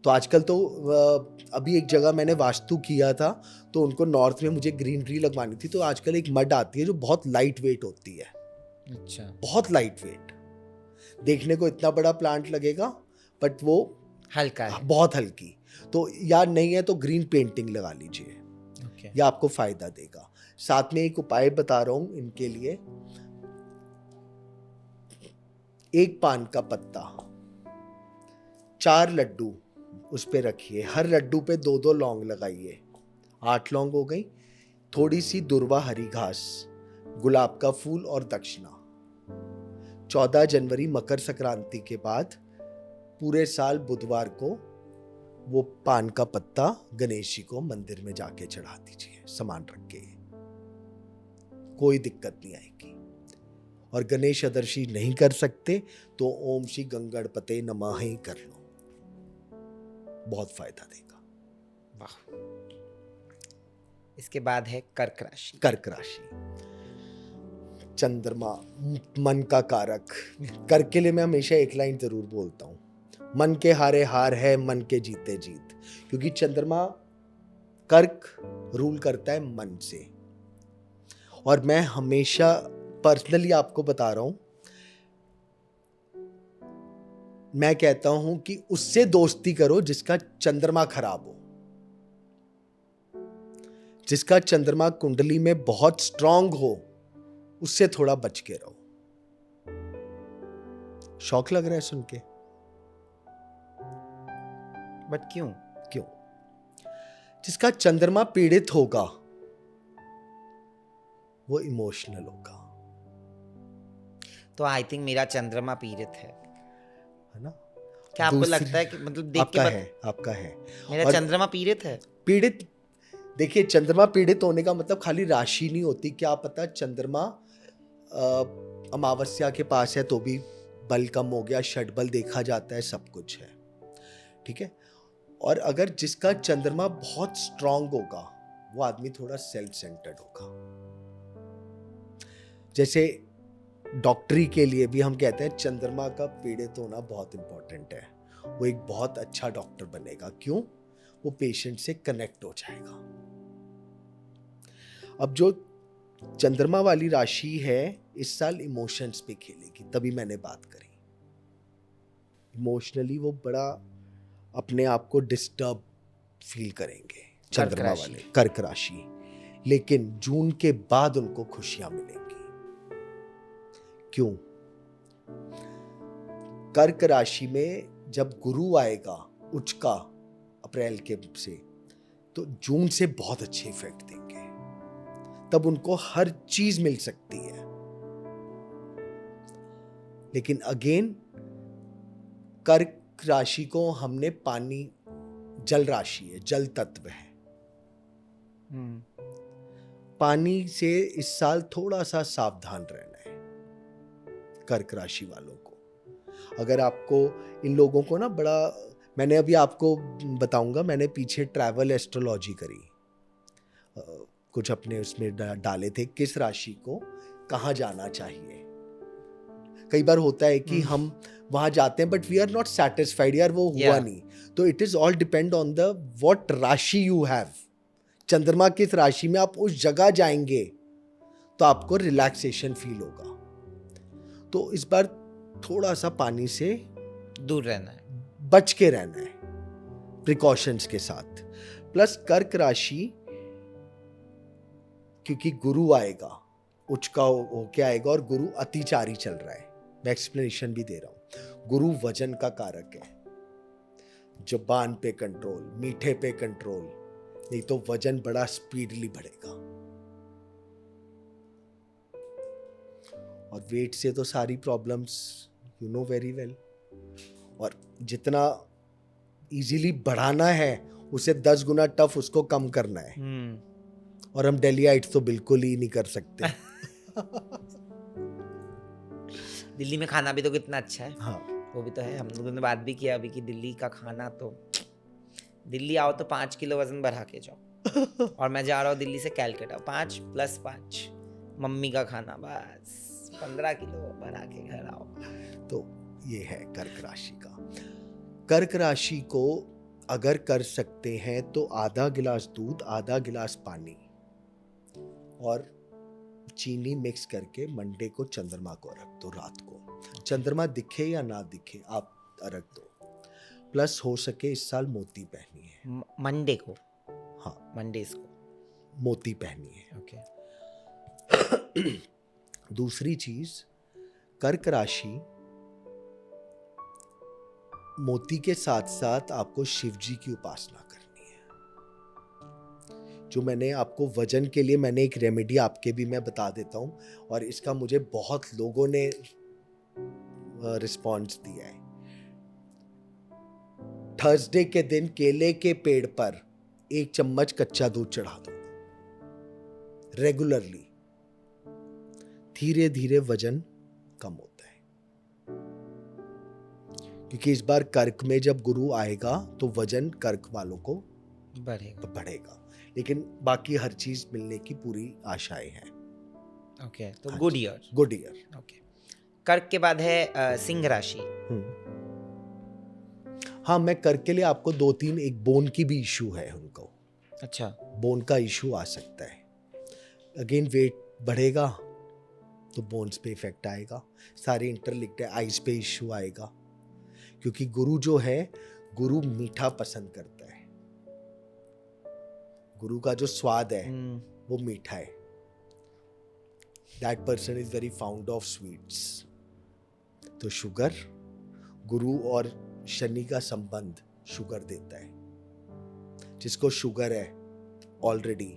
तो आजकल तो अभी एक जगह मैंने वास्तु किया था, तो उनको नॉर्थ में मुझे ग्रीनरी लगवानी थी, तो आजकल एक मड आती है जो बहुत लाइट वेट होती है। अच्छा। बहुत लाइट वेट, देखने को इतना बड़ा प्लांट लगेगा बट वो हल्का है। बहुत हल्की। तो या नहीं है तो ग्रीन पेंटिंग लगा लीजिए, ओके। या आपको फायदा देगा। साथ में एक उपाय बता रहा हूं इनके लिए, एक पान का पत्ता, 4 लड्डू उस पे रखिए, हर लड्डू पे 2-2 लौंग लगाइए, 8 लौंग हो गई। थोड़ी सी दुर्वा हरी घास, गुलाब का फूल और दक्षिणा। 14 जनवरी मकर संक्रांति के बाद पूरे साल बुधवार को वो पान का पत्ता गणेश जी को मंदिर में जाके चढ़ा दीजिए, सामान रख के, कोई दिक्कत नहीं आएगी। और गणेश अदर्शी नहीं कर सकते तो ओम श्री गंगणपते नमः ही कर लो, बहुत फायदा देगा। वाह। इसके बाद है कर्क राशि। कर्क राशि, चंद्रमा मन का कारक। कर्क के लिए मैं हमेशा एक लाइन जरूर बोलता हूं, मन के हारे हार है, मन के जीते जीत। क्योंकि चंद्रमा कर्क रूल करता है मन से। और मैं हमेशा पर्सनली आपको बता रहा हूं, मैं कहता हूं कि उससे दोस्ती करो जिसका चंद्रमा खराब हो, जिसका चंद्रमा कुंडली में बहुत स्ट्रांग हो, उससे थोड़ा बच के रहो। शौक लग रहा है सुन के? बट क्यों? जिसका चंद्रमा पीड़ित होगा वो इमोशनल होगा। तो आई थिंक मेरा चंद्रमा पीड़ित है ना? क्या आपको लगता है कि मतलब देख के आपका है मेरा चंद्रमा पीड़ित है? पीड़ित, देखिए चंद्रमा पीड़ित होने का मतलब खाली राशि नहीं होती। क्या पता चंद्रमा अमावस्या के पास है तो भी बल कम हो गया, षटबल देखा जाता है, सब कुछ है, ठीक है। और अगर जिसका चंद्रमा बहुत स्ट्रांग होगा वो आदमी थोड़ा सेल्फ सेंटर्ड होगा। जैसे डॉक्टरी के लिए भी हम कहते हैं चंद्रमा का पीड़ित होना बहुत इंपॉर्टेंट है। वो एक बहुत अच्छा डॉक्टर बनेगा। क्यों? वो पेशेंट से कनेक्ट हो जाएगा। अब जो चंद्रमा वाली राशि है इस साल इमोशंस पे खेलेगी, तभी मैंने बात करी। इमोशनली वो बड़ा अपने आप को डिस्टर्ब फील करेंगे चंद्रमा राशि। वाले, कर्क राशि। लेकिन जून के बाद उनको खुशियां मिलेंगी। क्यों? कर्क राशि में जब गुरु आएगा उच्च का अप्रैल के से, तो जून से बहुत अच्छे इफेक्ट देंगे। तब उनको हर चीज मिल सकती है। लेकिन अगेन कर्क राशि को हमने पानी, जल राशि है, जल तत्व है। पानी से इस साल थोड़ा सा सावधान रहना है कर्क राशि वालों को। अगर आपको इन लोगों को ना बड़ा, मैंने अभी आपको बताऊंगा, मैंने पीछे ट्रैवल एस्ट्रोलॉजी करी, कुछ अपने उसमें डाले थे किस राशि को कहाँ जाना चाहिए। कई बार होता है कि हम वहां जाते हैं but we are not satisfied, यार वो हुआ नहीं। तो it is all depend on the what राशि यू हैव। चंद्रमा किस राशि में आप उस जगह जाएंगे तो आपको रिलैक्सेशन फील होगा। तो इस बार थोड़ा सा पानी से दूर रहना है, बच के रहना है, प्रिकॉशंस के साथ। प्लस कर्क राशि, क्योंकि गुरु आएगा, उच्च का होके आएगा और गुरु अतिचारी चल रहा है। मैं एक्सप्लेनेशन भी दे रहा हूं। गुरु वजन का कारक है, जुबान पे कंट्रोल, मीठे पे कंट्रोल, नहीं तो वजन बड़ा स्पीडली बढ़ेगा। और वेट से तो सारी problems you know very well. और जितना इजीली बढ़ाना है उसे 10 गुना टफ उसको कम करना है। और हम दिल्लीइट्स तो बिल्कुल ही नहीं कर सकते। दिल्ली में खाना भी तो कितना अच्छा है। हाँ, वो भी तो है। हम लोगों ने बात भी किया अभी कि दिल्ली का खाना तो, दिल्ली आओ तो 5 किलो वजन बढ़ा के जाओ। और मैं जा रहा हूँ दिल्ली से कैलकाटा, 5 + 5 मम्मी का खाना, बस 15 किलो बढ़ा के घर आओ। तो ये है कर्क राशि का। कर्क राशि को अगर कर सकते हैं तो आधा गिलास दूध, आधा गिलास पानी और चीनी मिक्स करके मंडे को चंद्रमा को रख दो। रात को चंद्रमा दिखे या ना दिखे आप रख दो। प्लस हो सके इस साल मोती पहनी है। मंडे को? हाँ, मंडेज को मोती पहनी है। ओके। दूसरी चीज, कर्क राशि मोती के साथ साथ आपको शिव जी की उपासना करनी है। जो मैंने आपको वजन के लिए मैंने एक रेमेडी आपके भी मैं बता देता हूं, और इसका मुझे बहुत लोगों ने रिस्पॉन्स दिया है। थर्सडे के दिन केले के पेड़ पर 1 चम्मच कच्चा दूध चढ़ा दो रेगुलरली। धीरे धीरे वजन कम होता है, क्योंकि इस बार कर्क में जब गुरु आएगा तो वजन कर्क वालों को बढ़ेगा। लेकिन बाकी हर चीज मिलने की पूरी आशाएं हैं। ओके, तो good year. Good year. Okay. कर्क के बाद है सिंह राशि। हाँ, मैं कर्क के लिए आपको 2-3 एक बोन की भी इशू है उनको। अच्छा, बोन का इशू आ सकता है। अगेन वेट बढ़ेगा तो बोन्स पे इफेक्ट आएगा। सारे इंटरलिंक्ड है। आइज पे इशू आएगा, क्योंकि गुरु जो है, गुरु मीठा पसंद करता है। गुरु का जो स्वाद है वो मीठा है। That person is very found of sweets. तो शुगर, गुरु और शनि का संबंध शुगर देता है। जिसको शुगर है ऑलरेडी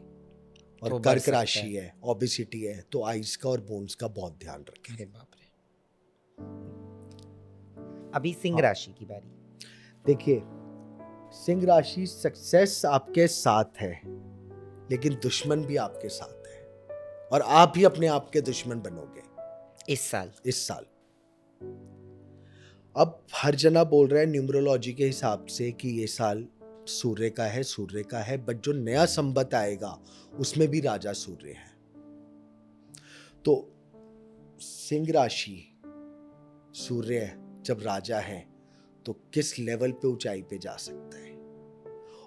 और कर्क राशि है, ओबेसिटी है, तो आइज का और बोन्स का बहुत ध्यान रखें। अरे बाप रे। अभी सिंह राशि की बारी। देखिए, सिंह राशि सक्सेस आपके साथ है, लेकिन दुश्मन भी आपके साथ है, और आप ही अपने आप के दुश्मन बनोगे इस साल। अब हर जना बोल रहा है न्यूमरोलॉजी के हिसाब से कि ये साल सूर्य का है, बट जो नया संवत आएगा उसमें भी राजा सूर्य है। तो सिंह राशि, सूर्य जब राजा है तो किस लेवल पे ऊंचाई पे जा सकता है।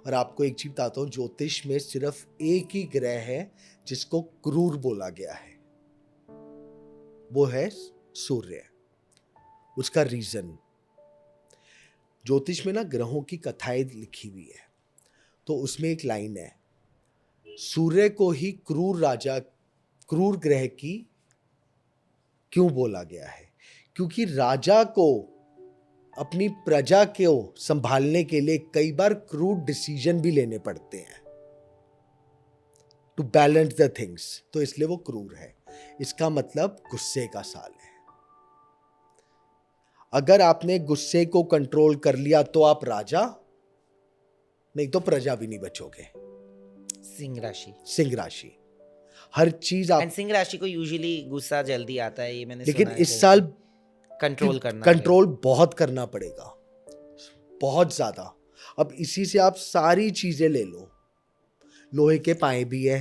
और आपको एक चीज बताता हूँ, ज्योतिष में सिर्फ एक ही ग्रह है जिसको क्रूर बोला गया है, वो है सूर्य। उसका रीजन, ज्योतिष में ना ग्रहों की कथाएं लिखी हुई है, तो उसमें एक लाइन है, सूर्य को ही क्रूर ग्रह की क्यों बोला गया है, क्योंकि राजा को अपनी प्रजा को संभालने के लिए कई बार क्रूर डिसीजन भी लेने पड़ते हैं टू बैलेंस द थिंग्स, तो इसलिए वो क्रूर है। इसका मतलब गुस्से का साल है। अगर आपने गुस्से को कंट्रोल कर लिया तो आप राजा, नहीं तो प्रजा भी नहीं बचोगे। सिंह राशि, सिंह राशि, हर चीज आप, एंड सिंह राशि को यूजुअली गुस्सा जल्दी आता है, ये मैंने लेकिन सुना है इस कहीं साल पे। कंट्रोल करना कंट्रोल बहुत करना पड़ेगा, बहुत ज्यादा। अब इसी से आप सारी चीजें ले लो, लोहे के पाए भी है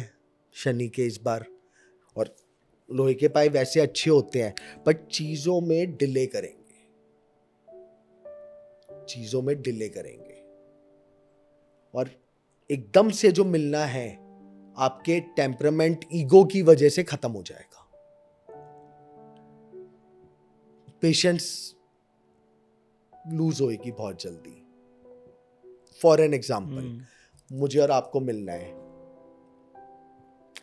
शनि के इस बार, और लोहे के पाए वैसे अच्छे होते हैं, बट चीजों में डिले करेंगे, चीजों में डिले करेंगे, और एकदम से जो मिलना है आपके टेम्परामेंट ईगो की वजह से खत्म हो जाएगा। पेशेंस लूज होएगी बहुत जल्दी। फॉर एन एग्जाम्पल, मुझे और आपको मिलना है,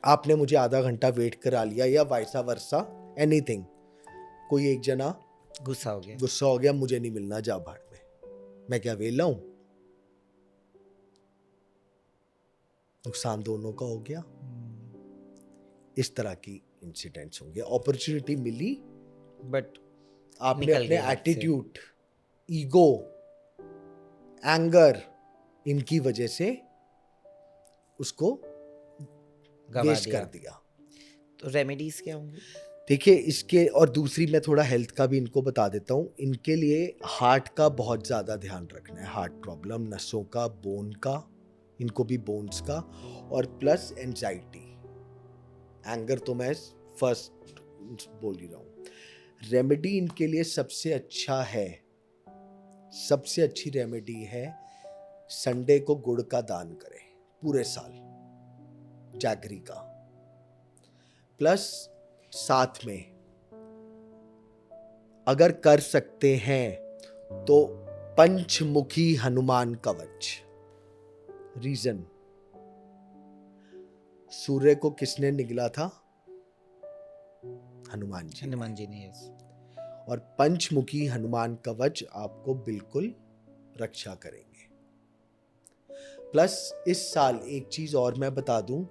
आपने मुझे आधा घंटा वेट करा लिया या वाइसा वर्सा एनीथिंग, कोई एक जना गुस्सा हो गया, मुझे नहीं मिलना, जा भाड़ में, मैं क्या वेला हूं? नुकसान दोनों का हो गया। इस तरह की इंसिडेंट्स होंगे। अपॉर्चुनिटी मिली बट आपने निकल अपने गया हाथ से। एटीट्यूड, ईगो, एंगर, इनकी वजह से उसको गवा वेस्ट दिया। कर दिया। तो रेमेडीज क्या होंगी? देखिए इसके, और दूसरी मैं थोड़ा हेल्थ का भी इनको बता देता हूँ। इनके लिए हार्ट का बहुत ज़्यादा ध्यान रखना है, हार्ट प्रॉब्लम, नसों का, बोन का, इनको भी बोन्स का, और प्लस एंजाइटी, एंगर तो मैं फर्स्ट बोल ही रहा हूँ। रेमेडी इनके लिए सबसे अच्छा है, सबसे अच्छी रेमेडी है, संडे को गुड़ का दान करें पूरे साल, जैगरी का, प्लस साथ में अगर कर सकते हैं तो पंचमुखी हनुमान कवच। रीजन, सूर्य को किसने निगला था? हनुमान जी। हनुमान जी ने, यस। और पंचमुखी हनुमान कवच आपको बिल्कुल रक्षा करेंगे। प्लस इस साल एक चीज और मैं बता दूं,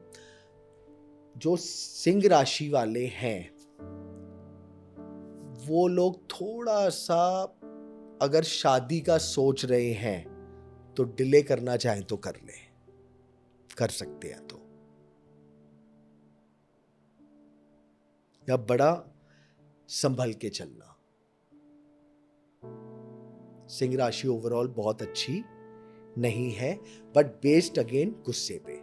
जो सिंह राशि वाले हैं वो लोग थोड़ा सा, अगर शादी का सोच रहे हैं तो डिले करना चाहें तो कर लें, कर सकते हैं तो, या बड़ा संभल के चलना। सिंह राशि ओवरऑल बहुत अच्छी नहीं है, बट बेस्ड अगेन गुस्से पे।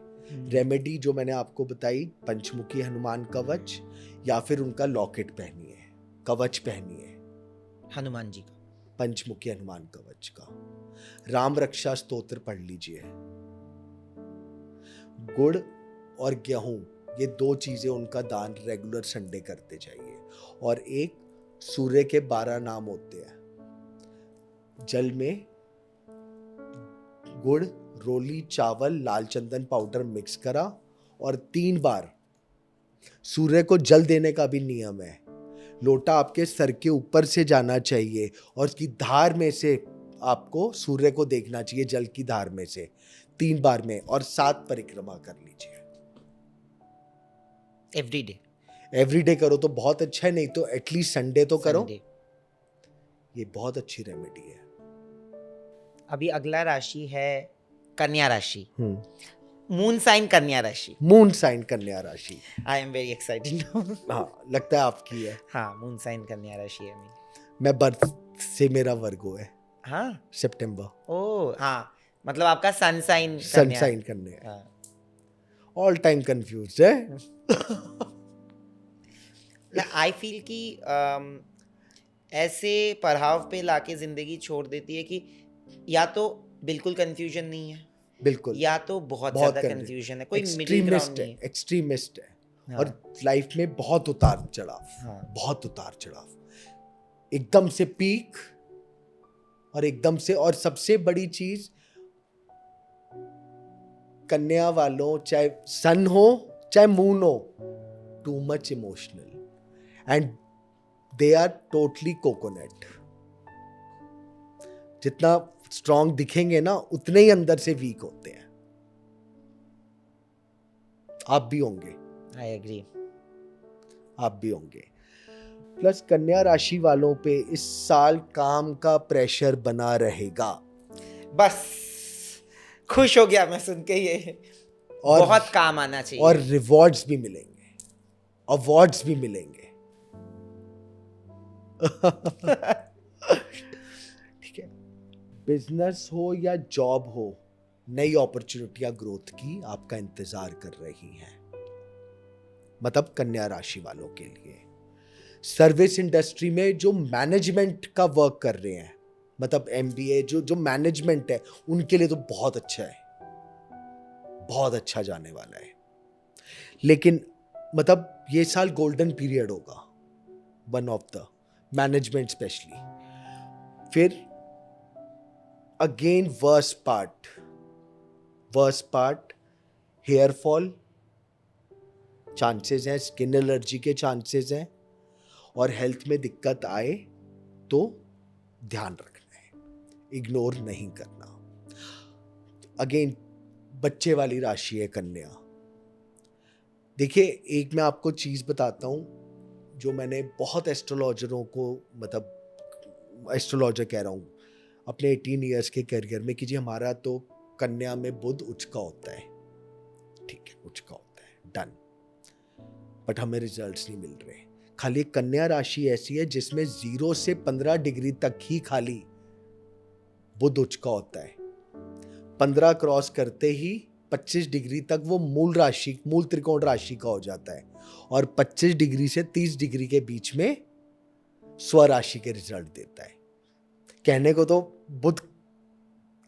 रेमेडी जो मैंने आपको बताई, पंचमुखी हनुमान कवच, या फिर उनका लॉकेट पहनिए, कवच पहनिए हनुमान जी का, पंचमुखी हनुमान कवच का। राम रक्षा स्तोत्र पढ़ लीजिए। गुड़ और गेहूं, ये दो चीजें उनका दान रेगुलर संडे करते जाइए। और एक सूर्य के 12 नाम होते हैं, जल में गुड़, रोली, चावल, लाल चंदन पाउडर मिक्स करा, और 3 बार सूर्य को जल देने का भी नियम है। लोटा आपके सर के ऊपर से जाना चाहिए और उसकी धार में से आपको सूर्य को देखना चाहिए, जल की धार में से 3 बार में, और 7 परिक्रमा कर लीजिए। एवरीडे करो तो बहुत अच्छा है, नहीं तो एटलीस्ट संडे तो करो। Sunday। ये बहुत अच्छी रेमेडी है। अभी अगला राशि है कन्या राशि, मून साइन कन्या राशि। मून साइन कन्या राशि, आई एम वेरी एक्साइटेड। हाँ लगता है आपकी है। हाँ, मून साइन कन्या राशि है मेरी। मैं बर्थ से मेरा वर्गो है, हाँ, सितंबर। ओ हाँ, मतलब आपका सन साइन सन साइन करने, ऑल टाइम कंफ्यूज है। आई फील कि ऐसे पड़ाव पे लाके जिंदगी छोड़ देती है कि या तो बिल्कुल कंफ्यूजन नहीं है, बिल्कुल या तो बहुत बहुत ज्यादा confusion, कंफ्यूजन है, कोई मिडिल ग्राउंड नहीं है। एक्सट्रीमिस्ट है हाँ। और लाइफ में बहुत उतार चढ़ाव, हाँ। बहुत उतार चढ़ाव, एकदम से पीक और एकदम से, और सबसे बड़ी चीज कन्या वालों, चाहे सन हो चाहे मून हो, too much emotional and they are totally coconut. जितना स्ट्रांग दिखेंगे ना उतने ही अंदर से वीक होते हैं। आप भी होंगे, आई एग्री। आप भी होंगे। प्लस कन्या राशि वालों पे इस साल काम का प्रेशर बना रहेगा। बस खुश हो गया मैं सुन के ये, और बहुत काम आना चाहिए। और रिवॉर्ड्स भी मिलेंगे, अवार्ड्स भी मिलेंगे। ठीक है, बिजनेस हो या जॉब हो, नई अपॉर्चुनिटियां ग्रोथ की आपका इंतजार कर रही हैं। मतलब कन्या राशि वालों के लिए सर्विस इंडस्ट्री में जो मैनेजमेंट का वर्क कर रहे हैं, मतलब एमबीए जो मैनेजमेंट है, उनके लिए तो बहुत अच्छा है, बहुत अच्छा जाने वाला है। लेकिन मतलब ये साल गोल्डन पीरियड होगा, one of the management specially. फिर again worst part hair fall chances हैं, स्किन एलर्जी के चांसेस हैं, और हेल्थ में दिक्कत आए तो ध्यान रखना है, इग्नोर नहीं करना। अगेन बच्चे वाली राशि है कन्या। देखिए, एक मैं आपको चीज बताता हूं जो मैंने बहुत एस्ट्रोलॉजरों को, मतलब एस्ट्रोलॉजर कह रहा हूं, अपने 18 इयर्स के करियर में, कि जी हमारा तो कन्या में बुध उच्च का होता है, ठीक है, उच्च का होता है, डन, बट हमें रिजल्ट्स नहीं मिल रहे। खाली कन्या राशि ऐसी है जिसमें 0 से 15 डिग्री तक ही खाली बुध उच्च का होता है। 15 क्रॉस करते ही 25 डिग्री तक वो मूल त्रिकोण राशि का हो जाता है, और 25 डिग्री से 30 डिग्री के बीच में स्वराशि के रिजल्ट देता है। कहने को तो बुध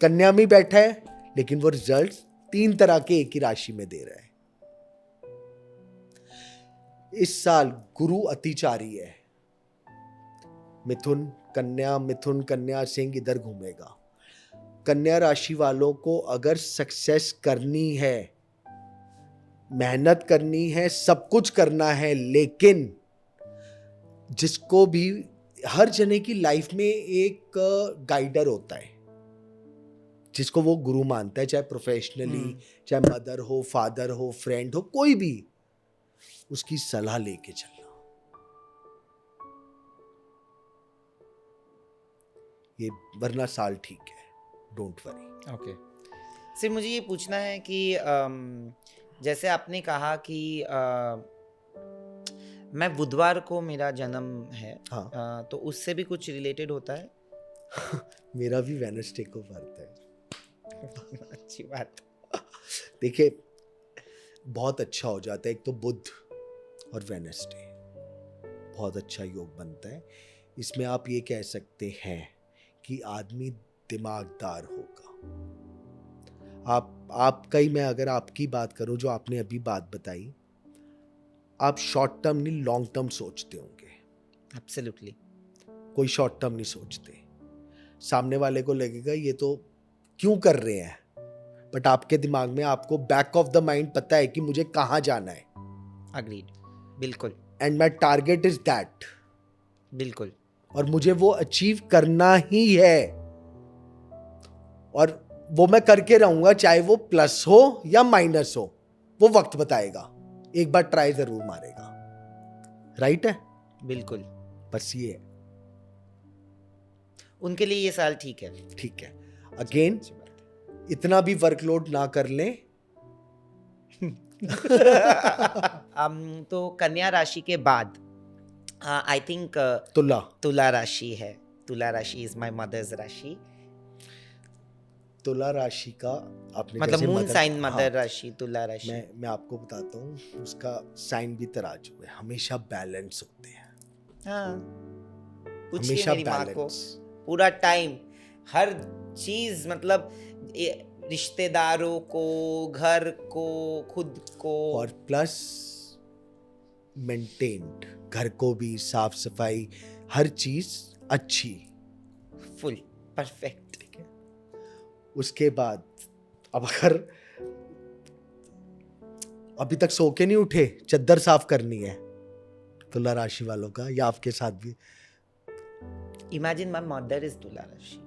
कन्या में बैठा है, लेकिन वो रिजल्ट 3 तरह के एक ही राशि में दे रहा है। इस साल गुरु अतिचारी है, मिथुन कन्या सिंह इधर घूमेगा। कन्या राशि वालों को अगर सक्सेस करनी है, मेहनत करनी है, सब कुछ करना है, लेकिन जिसको भी, हर जने की लाइफ में एक गाइडर होता है जिसको वो गुरु मानता है, चाहे प्रोफेशनली, चाहे मदर हो, फादर हो, फ्रेंड हो, कोई भी, उसकी सलाह लेके चलना। ये वरना साल ठीक है, डोंट वरी। ओके। सिर्फ मुझे ये पूछना है कि जैसे आपने कहा कि मैं बुधवार को मेरा जन्म है, हाँ। तो उससे भी कुछ रिलेटेड होता है? मेरा भी वेडनेसडे को बर्थ है। अच्छी बात। देखिए, बहुत अच्छा हो जाता है, एक तो बुध और वेडनेसडे, बहुत अच्छा योग बनता है। इसमें आप ये कह सकते हैं कि आदमी दिमागदार होगा। आपका ही, मैं अगर आपकी बात करूं, जो आपने अभी बात बताई, आप शॉर्ट टर्म नहीं लॉन्ग टर्म सोचते होंगे। एब्सोल्युटली। कोई शॉर्ट टर्म नहीं सोचते। सामने वाले को लगेगा ये तो क्यों कर रहे हैं, बट आपके दिमाग में, आपको बैक ऑफ द माइंड पता है कि मुझे कहां जाना है। अग्रीड, बिल्कुल। And my target is that, बिल्कुल। और मुझे वो अचीव करना ही है, और वो मैं करके रहूंगा, चाहे वो प्लस हो या माइनस हो, वो वक्त बताएगा। एक बार ट्राई जरूर मारेगा। राइट है? बिल्कुल। बस ये है, उनके लिए ये साल ठीक है। ठीक है। अगेन, इतना भी वर्कलोड ना कर लें। तो कन्या राशि के बाद आई थिंक तुला राशि है। तुला राशि इज माय मदर्स राशि। तुला राशि का आपने मतलब जैसे मून साइन मदर हाँ, राशि तुला राशि। मैं आपको बताता हूँ, उसका साइन भी तराजू है, हमेशा बैलेंस होते हैं। हाँ, पूछिए हमेशा मेरी माँ को। बैलेंस। पूरा टाइम हर चीज, मतलब रिश्तेदारों को, घर को, खुद को। और प्लस मेंटेन्ड, घर को भी साफ सफाई, हर चीज अच्छी। Full perfect. उसके बाद अब अगर अभी तक सो के नहीं उठे, चद्दर साफ करनी है तुला राशि वालों का, या आपके साथ भी। इमेजिन माय मदर इज तुला राशि।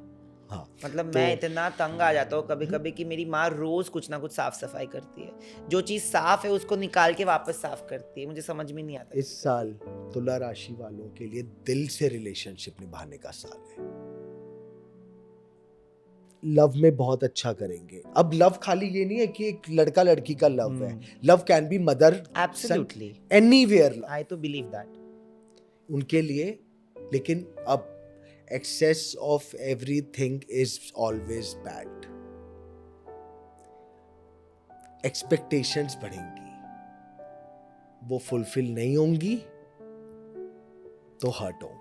हाँ, मतलब तो मैं इतना तंग आ जाता हूँ कभी कभी कि मेरी माँ रोज कुछ ना कुछ साफ सफाई करती है, जो चीज साफ है उसको निकाल के वापस साफ करती है, मुझे समझ में नहीं आता। इस साल तुला राशि वालों के लिए दिल से रिलेशनशिप निभाने का साल है। लव में बहुत अच्छा करेंगे। अब लव खाली ये नहीं है कि एक लड़का लड़की का लव है, love can be mother absolutely, anywhere, I तो बिलीव दैट उनके लिए। लेकिन अब excess of everything is always bad. Expectations बढ़ेंगी, वो फुलफिल नहीं होंगी तो हर्ट होंगे।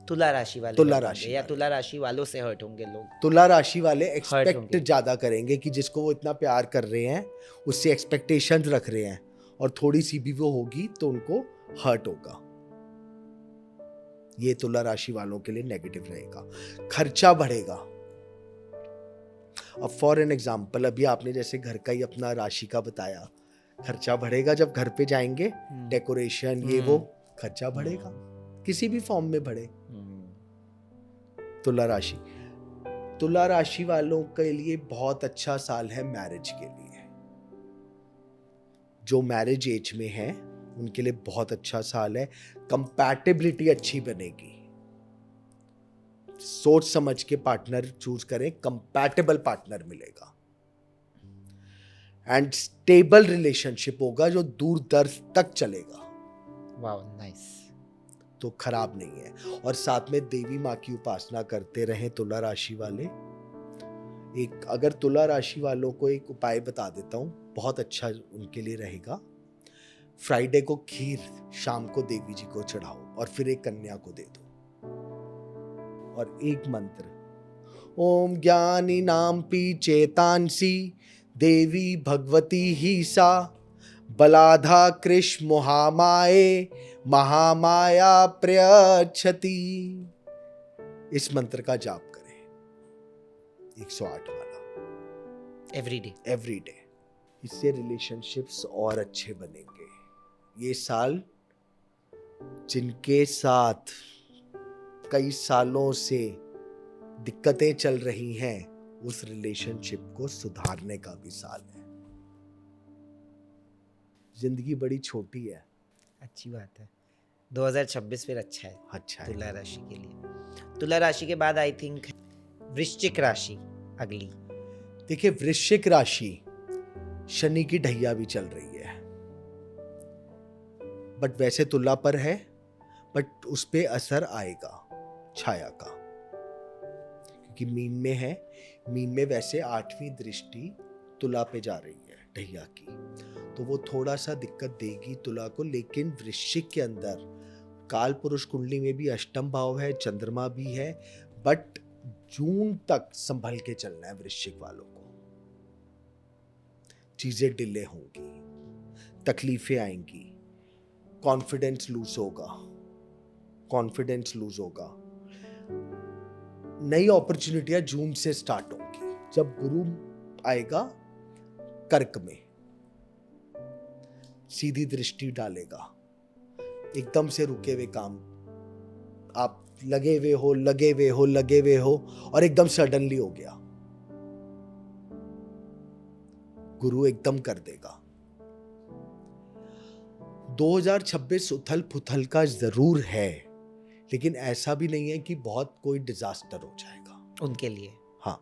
तुला राशि वाले तुला हर्ट राशि होंगे, या वाले। तुला राशि वालों से हर्ट होंगे लोग। तुला राशि वाले एक्सपेक्ट होंगे। ज्यादा करेंगे कि जिसको वो इतना प्यार कर रहे हैं उससे एक्सपेक्टेशंस रख रहे हैं, और थोड़ी सी भी वो होगी तो उनको हर्ट होगा। ये तुला राशि वालों के लिए नेगेटिव रहेगा। खर्चा बढ़ेगा। अब फॉर एन एग्जाम्पल, अभी आपने जैसे घर का ही अपना राशि का बताया, खर्चा बढ़ेगा जब घर पे जाएंगे, डेकोरेशन ये वो, खर्चा बढ़ेगा, किसी भी फॉर्म में बढ़े। तुला राशि, तुला राशि वालों के लिए बहुत अच्छा साल है मैरिज के लिए। जो मैरिज एज में है उनके लिए बहुत अच्छा साल है। कंपैटिबिलिटी अच्छी बनेगी। सोच समझ के पार्टनर चूज करें, कंपैटिबल पार्टनर मिलेगा। एंड स्टेबल रिलेशनशिप होगा जो दूर दराज तक चलेगा। Wow, nice. तो खराब नहीं है। और साथ में देवी माँ की उपासना करते रहें तुला राशि वाले। एक अगर तुला राशि वालों को एक उपाय बता देता हूं, बहुत अच्छा उनके लिए रहेगा। फ्राइडे को खीर शाम को देवी जी को चढ़ाओ और फिर एक कन्या को दे दो। और एक मंत्र, ओम ज्ञानी नाम पी चेतांसी देवी भगवती ही सा बलाधा कृष महामाये महामाया प्रयच्छति। इस मंत्र का जाप करें 108 वाला एवरी डे। इससे रिलेशनशिप्स और अच्छे बनेंगे। ये साल जिनके साथ कई सालों से दिक्कतें चल रही हैं, उस रिलेशनशिप को सुधारने का भी साल है। जिंदगी बड़ी छोटी है। अच्छी बात है। 2026 फिर अच्छा है, अच्छा है। तुला राशि के लिए। तुला राशि के बाद आई थिंक वृश्चिक राशि अगली। देखिए, वृश्चिक राशि शनि की ढैया भी चल रही है, बट वैसे तुला पर है, बट उस पे असर आएगा छाया का, क्योंकि मीन में है। मीन में वैसे 8वीं दृष्टि तुला पे जा रही है ढैया की, तो वो थोड़ा सा दिक्कत देगी तुला को। लेकिन वृश्चिक के अंदर काल पुरुष कुंडली में भी अष्टम भाव है, चंद्रमा भी है, बट जून तक संभल के चलना है वृश्चिक वालों को। चीजें डिले होंगी, तकलीफें आएंगी, कॉन्फिडेंस लूज होगा। नई अपॉर्चुनिटियां जून से स्टार्ट होंगी, जब गुरु आएगा कर्क में, सीधी दृष्टि डालेगा। एकदम से रुके हुए काम आप लगे हुए हो और एकदम सडनली हो गया, गुरु एकदम कर देगा। 2026 उथल पुथल का जरूर है, लेकिन ऐसा भी नहीं है कि बहुत कोई डिजास्टर हो जाएगा उनके लिए। हाँ,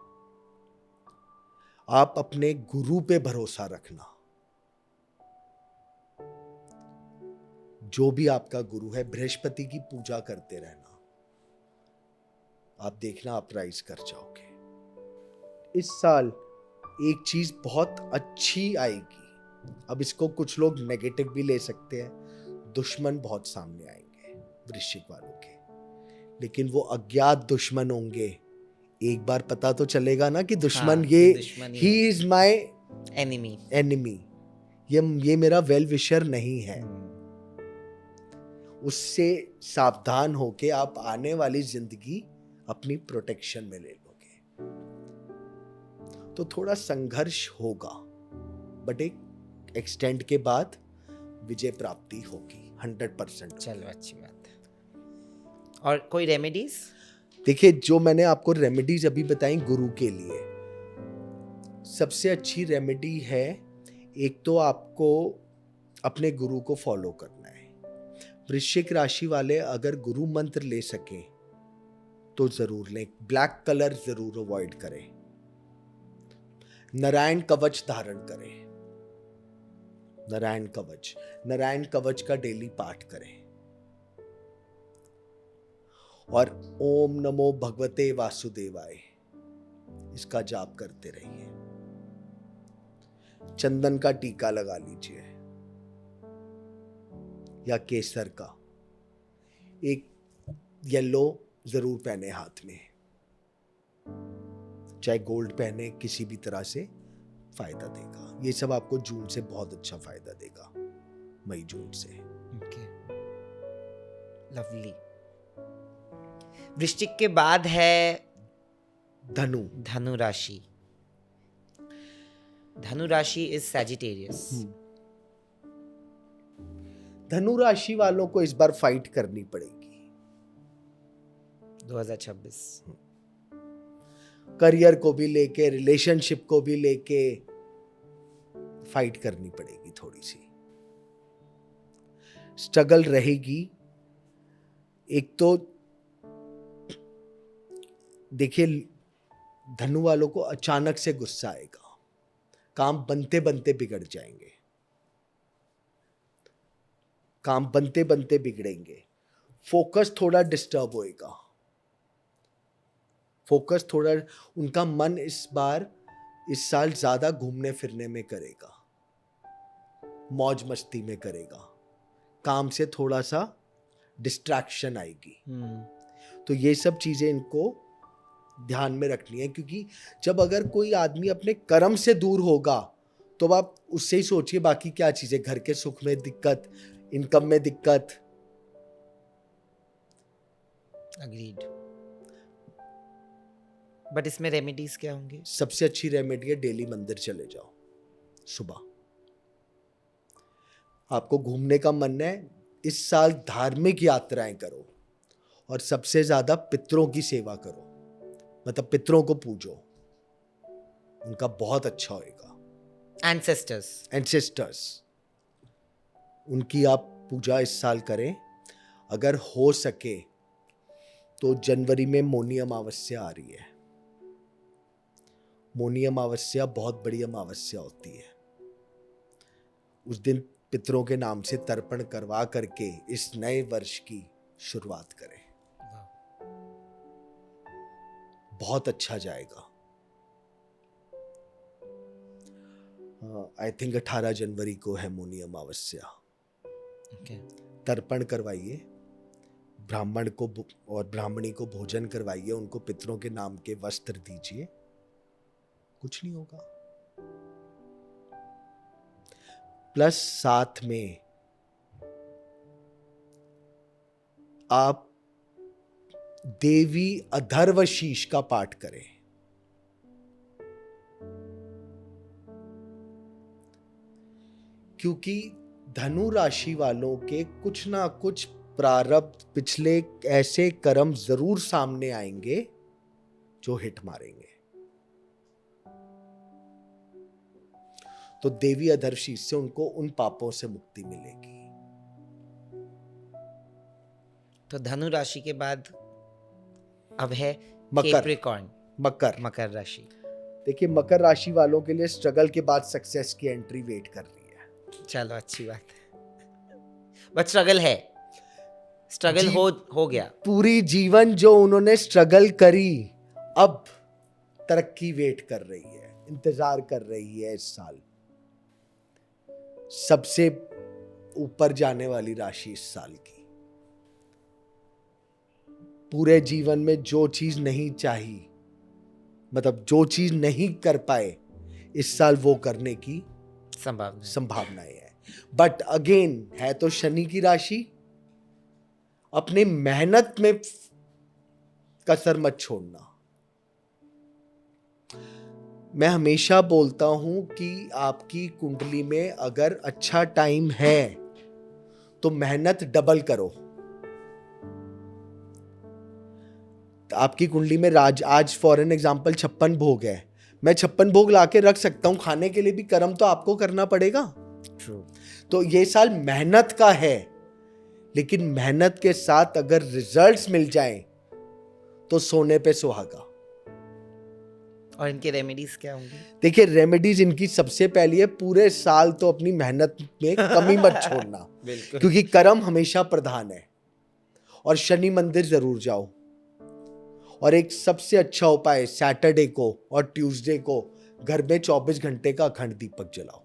आप अपने गुरु पे भरोसा रखना। जो भी आपका गुरु है, बृहस्पति की पूजा करते रहना, आप देखना आप राइज कर जाओगे। इस साल एक चीज बहुत अच्छी आएगी। अब इसको कुछ लोग नेगेटिव भी ले सकते हैं। दुश्मन बहुत सामने आएंगे वृश्चिक वालों के, लेकिन वो अज्ञात दुश्मन होंगे, एक बार पता तो चलेगा ना कि दुश्मन हाँ, ये कि दुश्मन ही ही इज माय एनिमी। एनिमी, ये मेरा वेल विशर नहीं है। उससे सावधान होके आप आने वाली जिंदगी अपनी प्रोटेक्शन में ले लोगे। तो थोड़ा संघर्ष होगा, बट एक एक्सटेंड के बाद विजय प्राप्ति होगी 100%। चलो अच्छी बात है। और कोई रेमेडीज? देखिए, जो मैंने आपको रेमेडीज अभी बताई गुरु के लिए, सबसे अच्छी रेमेडी है, एक तो आपको अपने गुरु को फॉलो करना है। वृश्चिक राशि वाले अगर गुरु मंत्र ले सकें तो जरूर लें। ब्लैक कलर जरूर अवॉइड करें। नारायण कवच धारण करें। नारायण कवच का डेली पाठ करें। और ओम नमो भगवते वासुदेवाय इसका जाप करते रहिए। चंदन का टीका लगा लीजिए या केसर का। एक येलो जरूर पहने हाथ में, चाहे गोल्ड पहने, किसी भी तरह से फायदा देगा। ये सब आपको जून से बहुत अच्छा फायदा देगा, मई जून से। Okay, lovely. वृश्चिक के बाद है धनु राशि। धनु राशि इज सैजिटेरियस। धनु राशि वालों को इस बार फाइट करनी पड़ेगी 2026। करियर को भी लेके, रिलेशनशिप को भी लेके फाइट करनी पड़ेगी। थोड़ी सी स्ट्रगल रहेगी। एक तो देखिए, धनु वालों को अचानक से गुस्सा आएगा, काम बनते बनते बिगड़ जाएंगे, काम बनते बनते बिगड़ेंगे। फोकस थोड़ा डिस्टर्ब होएगा। फोकस थोड़ा, उनका मन इस साल ज्यादा घूमने फिरने में करेगा, मौज मस्ती में करेगा। काम से थोड़ा सा डिस्ट्रैक्शन आएगी। तो ये सब चीजें इनको ध्यान में रखनी है, क्योंकि जब अगर कोई आदमी अपने कर्म से दूर होगा तो आप उससे ही सोचिए बाकी क्या चीजें, घर के सुख में दिक्कत, इनकम में दिक्कत। अग्रीड। बट इसमें रेमेडीज क्या होंगे? सबसे अच्छी रेमेडी है डेली मंदिर चले जाओ सुबह। आपको घूमने का मन है, इस साल धार्मिक यात्राएं करो और सबसे ज्यादा पितरों की सेवा करो, मतलब पितरों को पूजो, उनका बहुत अच्छा होएगा। एंसेस्टर्स उनकी आप पूजा इस साल करें। अगर हो सके तो जनवरी में मौनी अमावस्या आ रही है। मौनी अमावस्या बहुत बड़ी अमावस्या होती है। उस दिन पितरों के नाम से तर्पण करवा करके इस नए वर्ष की शुरुआत करें, बहुत अच्छा जाएगा। आई थिंक 18 जनवरी को है मौनी अमावस्या। तर्पण करवाइए, ब्राह्मण को और ब्राह्मणी को भोजन करवाइए, उनको पितरों के नाम के वस्त्र दीजिए, कुछ नहीं होगा। प्लस साथ में आप देवी अधर्वशीष का पाठ करें। क्योंकि धनु राशि वालों के कुछ ना कुछ प्रारब्ध, पिछले ऐसे कर्म जरूर सामने आएंगे जो हिट मारेंगे। तो देवी अधर्वशीष से उनको उन पापों से मुक्ति मिलेगी। तो धनु राशि के बाद अब है मकर। कैप्रिकॉर्न, मकर राशि। देखिए, मकर राशि वालों के लिए स्ट्रगल के बाद सक्सेस की एंट्री वेट कर रही है। चलो अच्छी बात है। बट स्ट्रगल है, स्ट्रगल हो गया। पूरी जीवन जो उन्होंने स्ट्रगल करी, अब तरक्की वेट कर रही है, इंतजार कर रही है। इस साल सबसे ऊपर जाने वाली राशि इस साल की। पूरे जीवन में जो चीज नहीं चाहिए मतलब जो चीज नहीं कर पाए इस साल वो करने की संभावनाएं है। बट अगेन है तो शनि की राशि, अपनी मेहनत में कसर मत छोड़ना। मैं हमेशा बोलता हूं कि आपकी कुंडली में अगर अच्छा टाइम है तो मेहनत डबल करो। आपकी कुंडली में आज फॉर एन एग्जांपल 56 भोग है, मैं 56 भोग लाके रख सकता हूं, खाने के लिए भी कर्म तो आपको करना पड़ेगा। True. तो ये साल मेहनत का है, लेकिन मेहनत के साथ अगर रिजल्ट्स मिल जाएं तो सोने पे सुहागा। और इनके रेमेडीज क्या होंगे? देखिए रेमेडीज इनकी सबसे पहली है, पूरे साल तो अपनी मेहनत में कमी मत छोड़ना बिल्कुल। क्योंकि कर्म हमेशा प्रधान है। और शनि मंदिर जरूर जाओ। और एक सबसे अच्छा उपाय, सैटरडे को और ट्यूसडे को घर में 24 घंटे का अखंड दीपक जलाओ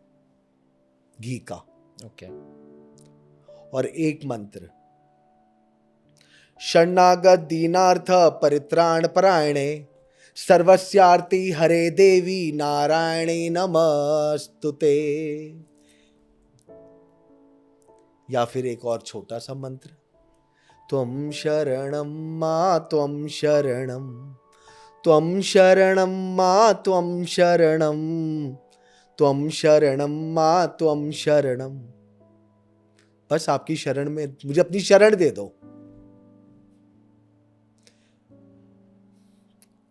घी का। ओके। और एक मंत्र, शरणागत दीनार्थ परित्राण परायणे सर्वस्यार्ति हरे देवी नारायणे नमस्तुते। या फिर एक और छोटा सा मंत्र, त्वं शरणं मां त्वं शरणं, त्वं शरणं मां त्वं शरणं, त्वं शरणं मां त्वं शरणं। बस आपकी शरण में मुझे अपनी शरण दे दो।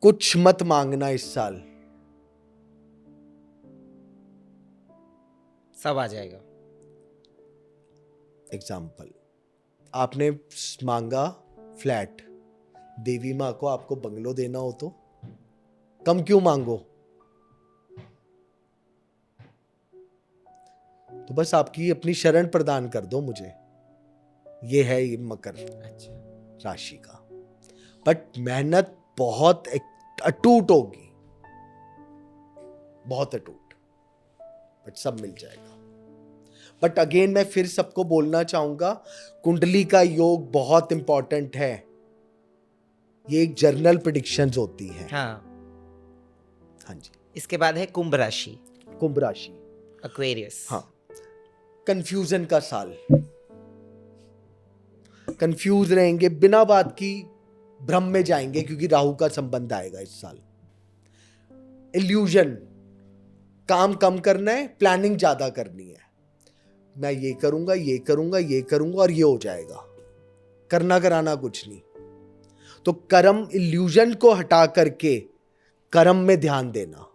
कुछ मत मांगना इस साल, सब आ जाएगा। एग्जाम्पल, आपने मांगा फ्लैट, देवी माँ को आपको बंगलो देना हो तो कम क्यों मांगो? तो बस आपकी अपनी शरण प्रदान कर दो मुझे। ये है ये मकर राशि का। बट मेहनत बहुत अटूट होगी, बहुत अटूट, बट सब मिल जाएगा। बट अगेन मैं फिर सबको बोलना चाहूंगा, कुंडली का योग बहुत इंपॉर्टेंट है। ये एक जर्नल प्रेडिक्शंस होती है। हाँ जी। इसके बाद है कुंभ राशि, कुंभ राशि, एक्वेरियस। हाँ, कंफ्यूजन का साल। कंफ्यूज रहेंगे, बिना बात की भ्रम में जाएंगे क्योंकि राहु का संबंध आएगा इस साल। इल्यूजन, काम कम करना है, प्लानिंग ज्यादा करनी है। मैं ये करूंगा ये करूंगा ये करूंगा और ये हो जाएगा, करना कराना कुछ नहीं। तो कर्म इल्यूजन को हटा करके कर्म में ध्यान देना,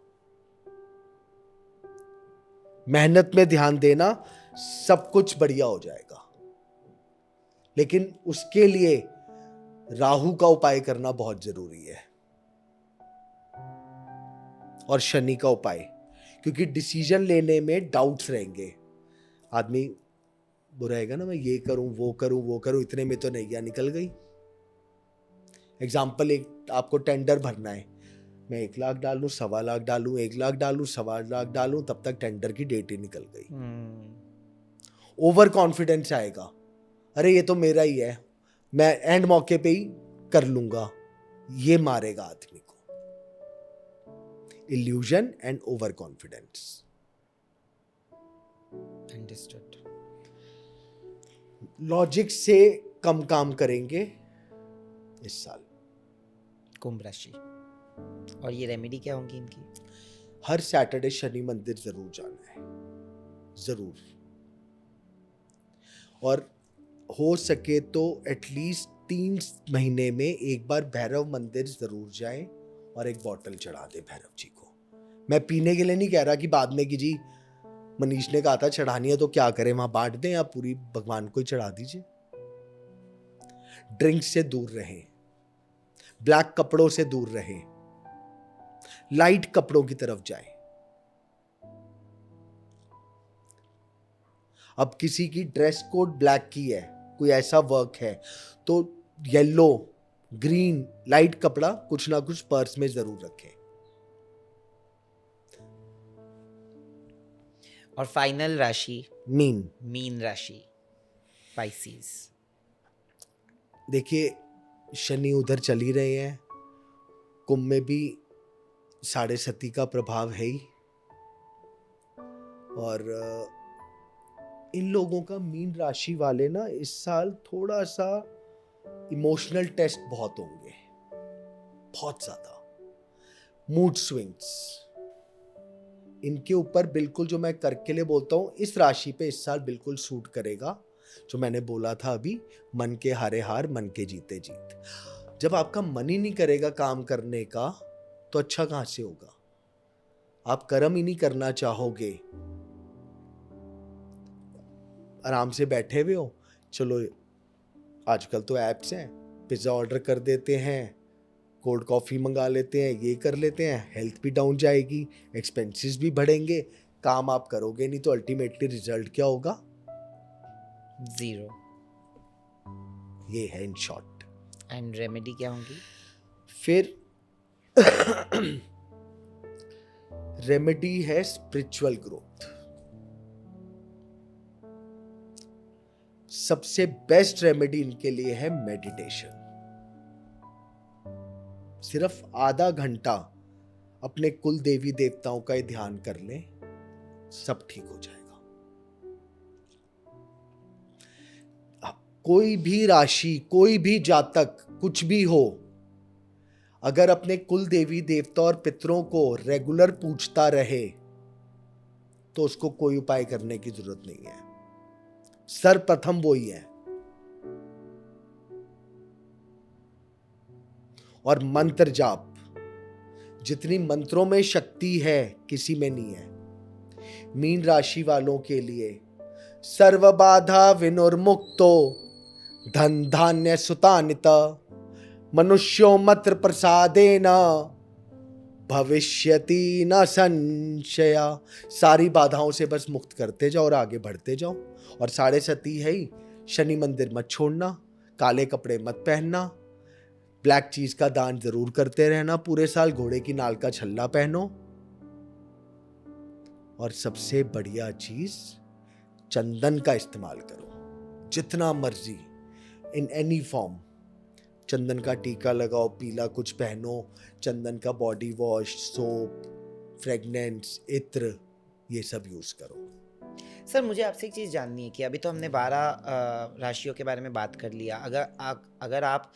मेहनत में ध्यान देना, सब कुछ बढ़िया हो जाएगा। लेकिन उसके लिए राहु का उपाय करना बहुत जरूरी है और शनि का उपाय, क्योंकि डिसीजन लेने में डाउट्स रहेंगे। आदमी बुराएगा ना, मैं ये करूं वो करूं वो करूं, इतने में तो नैया निकल गई। एग्जाम्पल, एक आपको टेंडर भरना है, मैं 1 लाख डालूं, 1.25 लाख डालूं, 1 लाख डालूं, 1.25 लाख डालूं, तब तक टेंडर की डेट ही निकल गई। ओवर कॉन्फिडेंस आएगा, अरे ये तो मेरा ही है, मैं एंड मौके पे ही कर लूंगा। ये मारेगा आदमी को, illusion and over confidence. Understood. Logic से कम काम करेंगे इस साल। कुंभ राशि। और ये रेमेडी क्या होंगी इनकी? हर सैटरडे शनि मंदिर जरूर जाना है, जरूर। और हो सके तो एटलीस्ट 3 महीने में एक बार भैरव मंदिर जरूर जाएं और एक बॉटल चढ़ा दे भैरव जी को। मैं पीने के लिए नहीं कह रहा कि बाद में कि जी मनीष ने कहा था चढ़ानी है तो क्या करें, वहां बांट दें या पूरी भगवान को ही चढ़ा दीजिए। ड्रिंक से दूर रहें, ब्लैक कपड़ों से दूर रहें, लाइट कपड़ों की तरफ जाएं। अब किसी की ड्रेस कोड ब्लैक की है, कोई ऐसा वर्क है, तो येलो, ग्रीन, लाइट कपड़ा कुछ ना कुछ पर्स में जरूर रखें। और फाइनल राशि मीन। मीन राशि, पाइसेस। देखिए शनि उधर चल ही रहे हैं, कुंभ में भी साढ़े सती का प्रभाव है ही। और इन लोगों का, मीन राशि वाले ना, इस साल थोड़ा सा इमोशनल टेस्ट बहुत होंगे, बहुत ज्यादा। मूड स्विंग्स इनके ऊपर बिल्कुल, जो मैं करके लिए बोलता हूं, इस राशि पे इस साल बिल्कुल सूट करेगा। जो मैंने बोला था अभी, मन के हारे हार, मन के जीते जीत। जब आपका मन ही नहीं करेगा काम करने का, तो अच्छा कहां से होगा? आप कर्म ही नहीं करना चाहोगे, आराम से बैठे हुए हो, चलो आजकल तो ऐप्स हैं, पिज्ज़ा ऑर्डर कर देते हैं, कोल्ड कॉफ़ी मंगा लेते हैं, ये कर लेते हैं, हेल्थ भी डाउन जाएगी, एक्सपेंसेस भी बढ़ेंगे, काम आप करोगे नहीं, तो अल्टीमेटली रिजल्ट क्या होगा? 0। ये है इन शॉर्ट। एंड रेमेडी क्या होंगी? फिर रेमेडी है स्पिरिचुअल ग्रोथ। सबसे बेस्ट रेमेडी इनके लिए है मेडिटेशन। सिर्फ आधा घंटा अपने कुल देवी देवताओं का ध्यान कर लें, सब ठीक हो जाएगा। कोई भी राशि, कोई भी जातक, कुछ भी हो, अगर अपने कुल देवी देवता और पितरों को रेगुलर पूछता रहे, तो उसको कोई उपाय करने की जरूरत नहीं है। सर्वप्रथम वो ही है। और मंत्र जाप, जितनी मंत्रों में शक्ति है, किसी में नहीं है। मीन राशि वालों के लिए सर्व बाधा विनुर्मुक्तो धन धान्य सुतानित मनुष्यो मत्र प्रसादेन भविष्यति न संशया। सारी बाधाओं से बस मुक्त करते जाओ और आगे बढ़ते जाओ। और साढ़े सती है ही, शनि मंदिर मत छोड़ना, काले कपड़े मत पहनना, ब्लैक चीज का दान जरूर करते रहना पूरे साल, घोड़े की नाल का छल्ला पहनो। और सबसे बढ़िया चीज, चंदन का इस्तेमाल करो जितना मर्जी, इन एनी फॉर्म। चंदन का टीका लगाओ, पीला कुछ पहनो, चंदन का बॉडी वॉश, सोप, फ्रेगनेंस, इत्र, ये सब यूज करो। सर मुझे आपसे एक चीज़ जाननी है कि अभी तो हमने 12 राशियों के बारे में बात कर लिया। अगर आप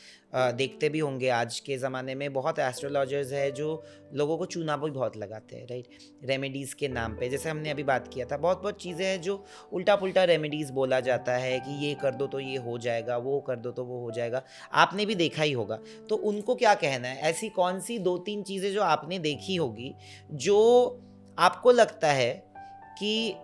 देखते भी होंगे, आज के ज़माने में बहुत एस्ट्रोलॉजर्स है जो लोगों को चूना भी बहुत लगाते हैं, राइट, रेमेडीज़ के नाम पे। जैसे हमने अभी बात किया था, बहुत बहुत चीज़ें हैं जो उल्टा पुल्टा रेमेडीज़ बोला जाता है कि ये कर दो तो ये हो जाएगा, वो कर दो तो वो हो जाएगा। आपने भी देखा ही होगा, तो उनको क्या कहना है? ऐसी कौन सी 2-3 चीज़ें जो आपने देखी होगी, जो आपको लगता है कि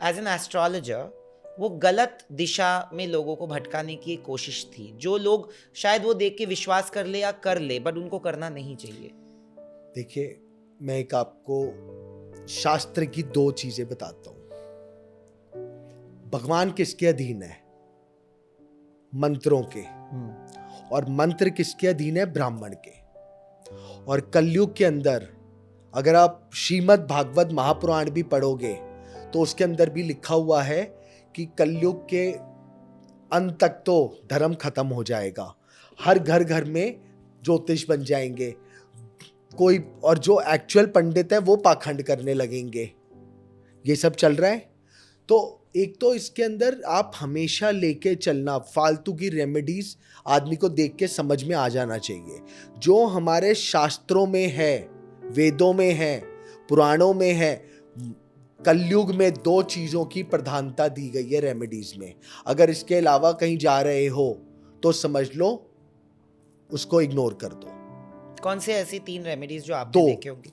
एज एन एस्ट्रोलॉजर वो गलत दिशा में लोगों को भटकाने की एक कोशिश थी, जो लोग शायद वो देख के विश्वास कर ले या कर ले, बट उनको करना नहीं चाहिए? देखिए, मैं एक आपको शास्त्र की 2 चीजें बताता हूं। भगवान किसके अधीन है? मंत्रों के। और मंत्र किसके अधीन है? ब्राह्मण के। और कलयुग के अंदर अगर आप श्रीमद् भागवत महापुराण भी पढ़ोगे, तो उसके अंदर भी लिखा हुआ है कि कलयुग के अंत तक तो धर्म खत्म हो जाएगा, हर घर घर में ज्योतिष बन जाएंगे कोई, और जो एक्चुअल पंडित है वो पाखंड करने लगेंगे। ये सब चल रहा है। तो एक तो इसके अंदर आप हमेशा लेके चलना, फालतू की रेमेडीज आदमी को देख के समझ में आ जाना चाहिए। जो हमारे शास्त्रों में है, वेदों में है, पुराणों में है, कलयुग में 2 चीजों की प्रधानता दी गई है रेमेडीज में। अगर इसके अलावा कहीं जा रहे हो तो समझ लो उसको इग्नोर कर दो। कौन से ऐसी 3 रेमेडीज जो आपने देखे होंगे?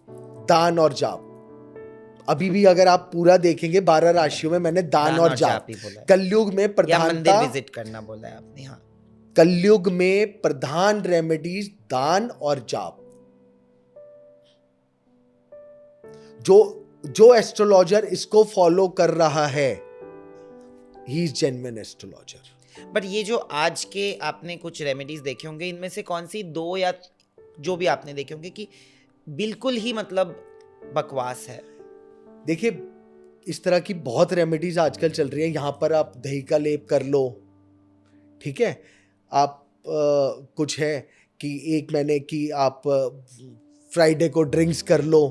दान और जाप। अभी भी अगर आप पूरा देखेंगे 12 राशियों में मैंने दान और जाप ही बोला है। कलयुग में प्रधानता, मंदिर विजिट करना बोला है आपने। हाँ, कलयुग में प्रधान रेमेडीज दान और जाप। जो एस्ट्रोलॉजर इसको फॉलो कर रहा है, he is genuine astrologer. But ये जो आज के आपने कुछ रेमेडीज देखे होंगे, इनमें से कौन सी 2 या जो भी आपने देखे होंगे कि बिल्कुल ही मतलब बकवास है? देखिए, इस तरह की बहुत रेमेडीज आजकल चल रही है। यहां पर आप दही का लेप कर लो, ठीक है। आप कुछ है कि एक मैंने कि आप फ्राइडे को ड्रिंक्स कर लो,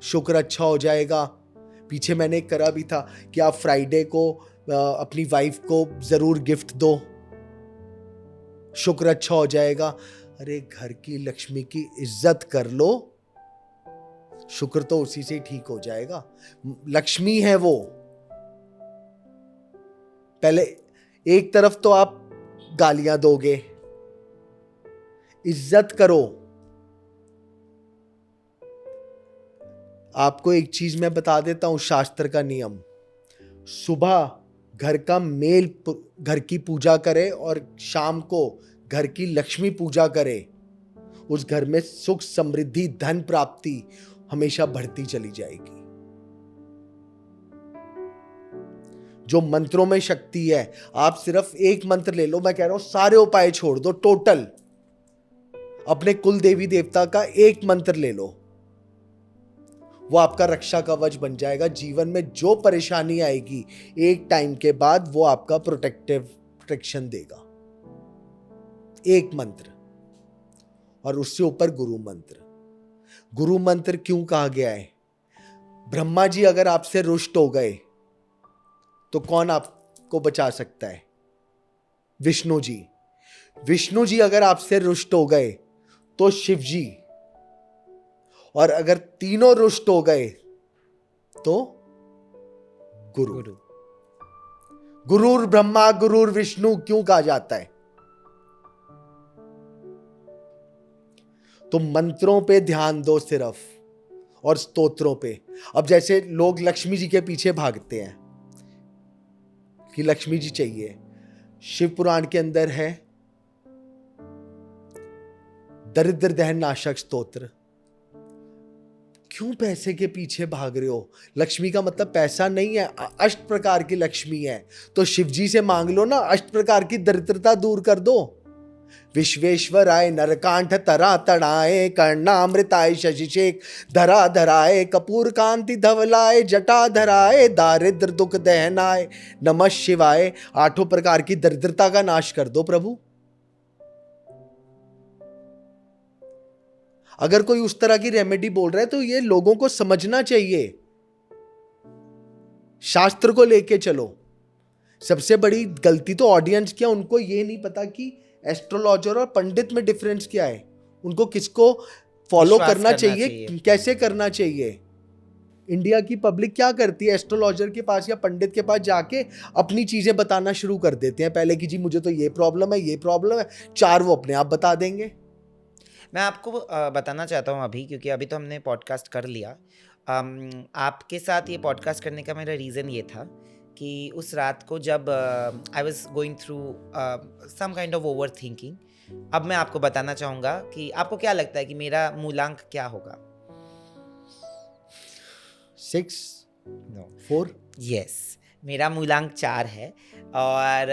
शुक्र अच्छा हो जाएगा। पीछे मैंने एक करा भी था कि आप फ्राइडे को अपनी वाइफ को जरूर गिफ्ट दो, शुक्र अच्छा हो जाएगा। अरे घर की लक्ष्मी की इज्जत कर लो, शुक्र तो उसी से ही ठीक हो जाएगा। लक्ष्मी है वो। पहले एक तरफ तो आप गालियां दोगे, इज्जत करो। आपको एक चीज मैं बता देता हूं, शास्त्र का नियम, सुबह घर का मेल घर की पूजा करे और शाम को घर की लक्ष्मी पूजा करे। उस घर में सुख समृद्धि धन प्राप्ति हमेशा बढ़ती चली जाएगी। जो मंत्रों में शक्ति है, आप सिर्फ एक मंत्र ले लो, मैं कह रहा हूं सारे उपाय छोड़ दो, टोटल अपने कुल देवी देवता का एक मंत्र ले लो, वो आपका रक्षा कवच बन जाएगा। जीवन में जो परेशानी आएगी एक टाइम के बाद वो आपका प्रोटेक्शन देगा। एक मंत्र, और उससे ऊपर गुरु मंत्र। गुरु मंत्र क्यों कहा गया है? ब्रह्मा जी अगर आपसे रुष्ट हो गए तो कौन आपको बचा सकता है? विष्णु जी। विष्णु जी अगर आपसे रुष्ट हो गए तो शिव जी, और अगर तीनों रुष्ट हो गए तो गुरु। गुरुर ब्रह्मा गुरुर विष्णु क्यों कहा जाता है? तो मंत्रों पे ध्यान दो सिर्फ, और स्तोत्रों पे। अब जैसे लोग लक्ष्मी जी के पीछे भागते हैं कि लक्ष्मी जी चाहिए, शिव पुराण के अंदर है दरिद्र दहन नाशक स्तोत्र। क्यों पैसे के पीछे भाग रहे हो? लक्ष्मी का मतलब पैसा नहीं है, अष्ट प्रकार की लक्ष्मी है। तो शिव जी से मांग लो ना, अष्ट प्रकार की दरिद्रता दूर कर दो। विश्वेश्वराय नरकांठ तरा तड़ाए, कर्णामृताय शशिशेख धरा धराए, कपूर कांति धवलाए जटा धराए, दारिद्र दुख दहनाए, नमः शिवाय। आठों प्रकार की दरिद्रता का नाश कर दो प्रभु। अगर कोई उस तरह की रेमेडी बोल रहा है तो ये लोगों को समझना चाहिए। शास्त्र को लेके चलो। सबसे बड़ी गलती तो ऑडियंस क्या, उनको ये नहीं पता कि एस्ट्रोलॉजर और पंडित में डिफरेंस क्या है, उनको किसको फॉलो करना चाहिए, कैसे करना चाहिए। इंडिया की पब्लिक क्या करती है, एस्ट्रोलॉजर के पास या पंडित के पास जाके अपनी चीजें बताना शुरू कर देते हैं पहले कि जी मुझे तो ये प्रॉब्लम है, ये प्रॉब्लम है, चार वो अपने आप बता देंगे। मैं आपको बताना चाहता हूँ अभी, क्योंकि अभी तो हमने पॉडकास्ट कर लिया। आपके साथ ये पॉडकास्ट करने का मेरा रीज़न ये था कि उस रात को जब I was going through some kind of over thinking, अब मैं आपको बताना चाहूँगा कि आपको क्या लगता है कि मेरा मूलांक क्या होगा? 6 नो 4 यस, मेरा मूलांक 4 है। और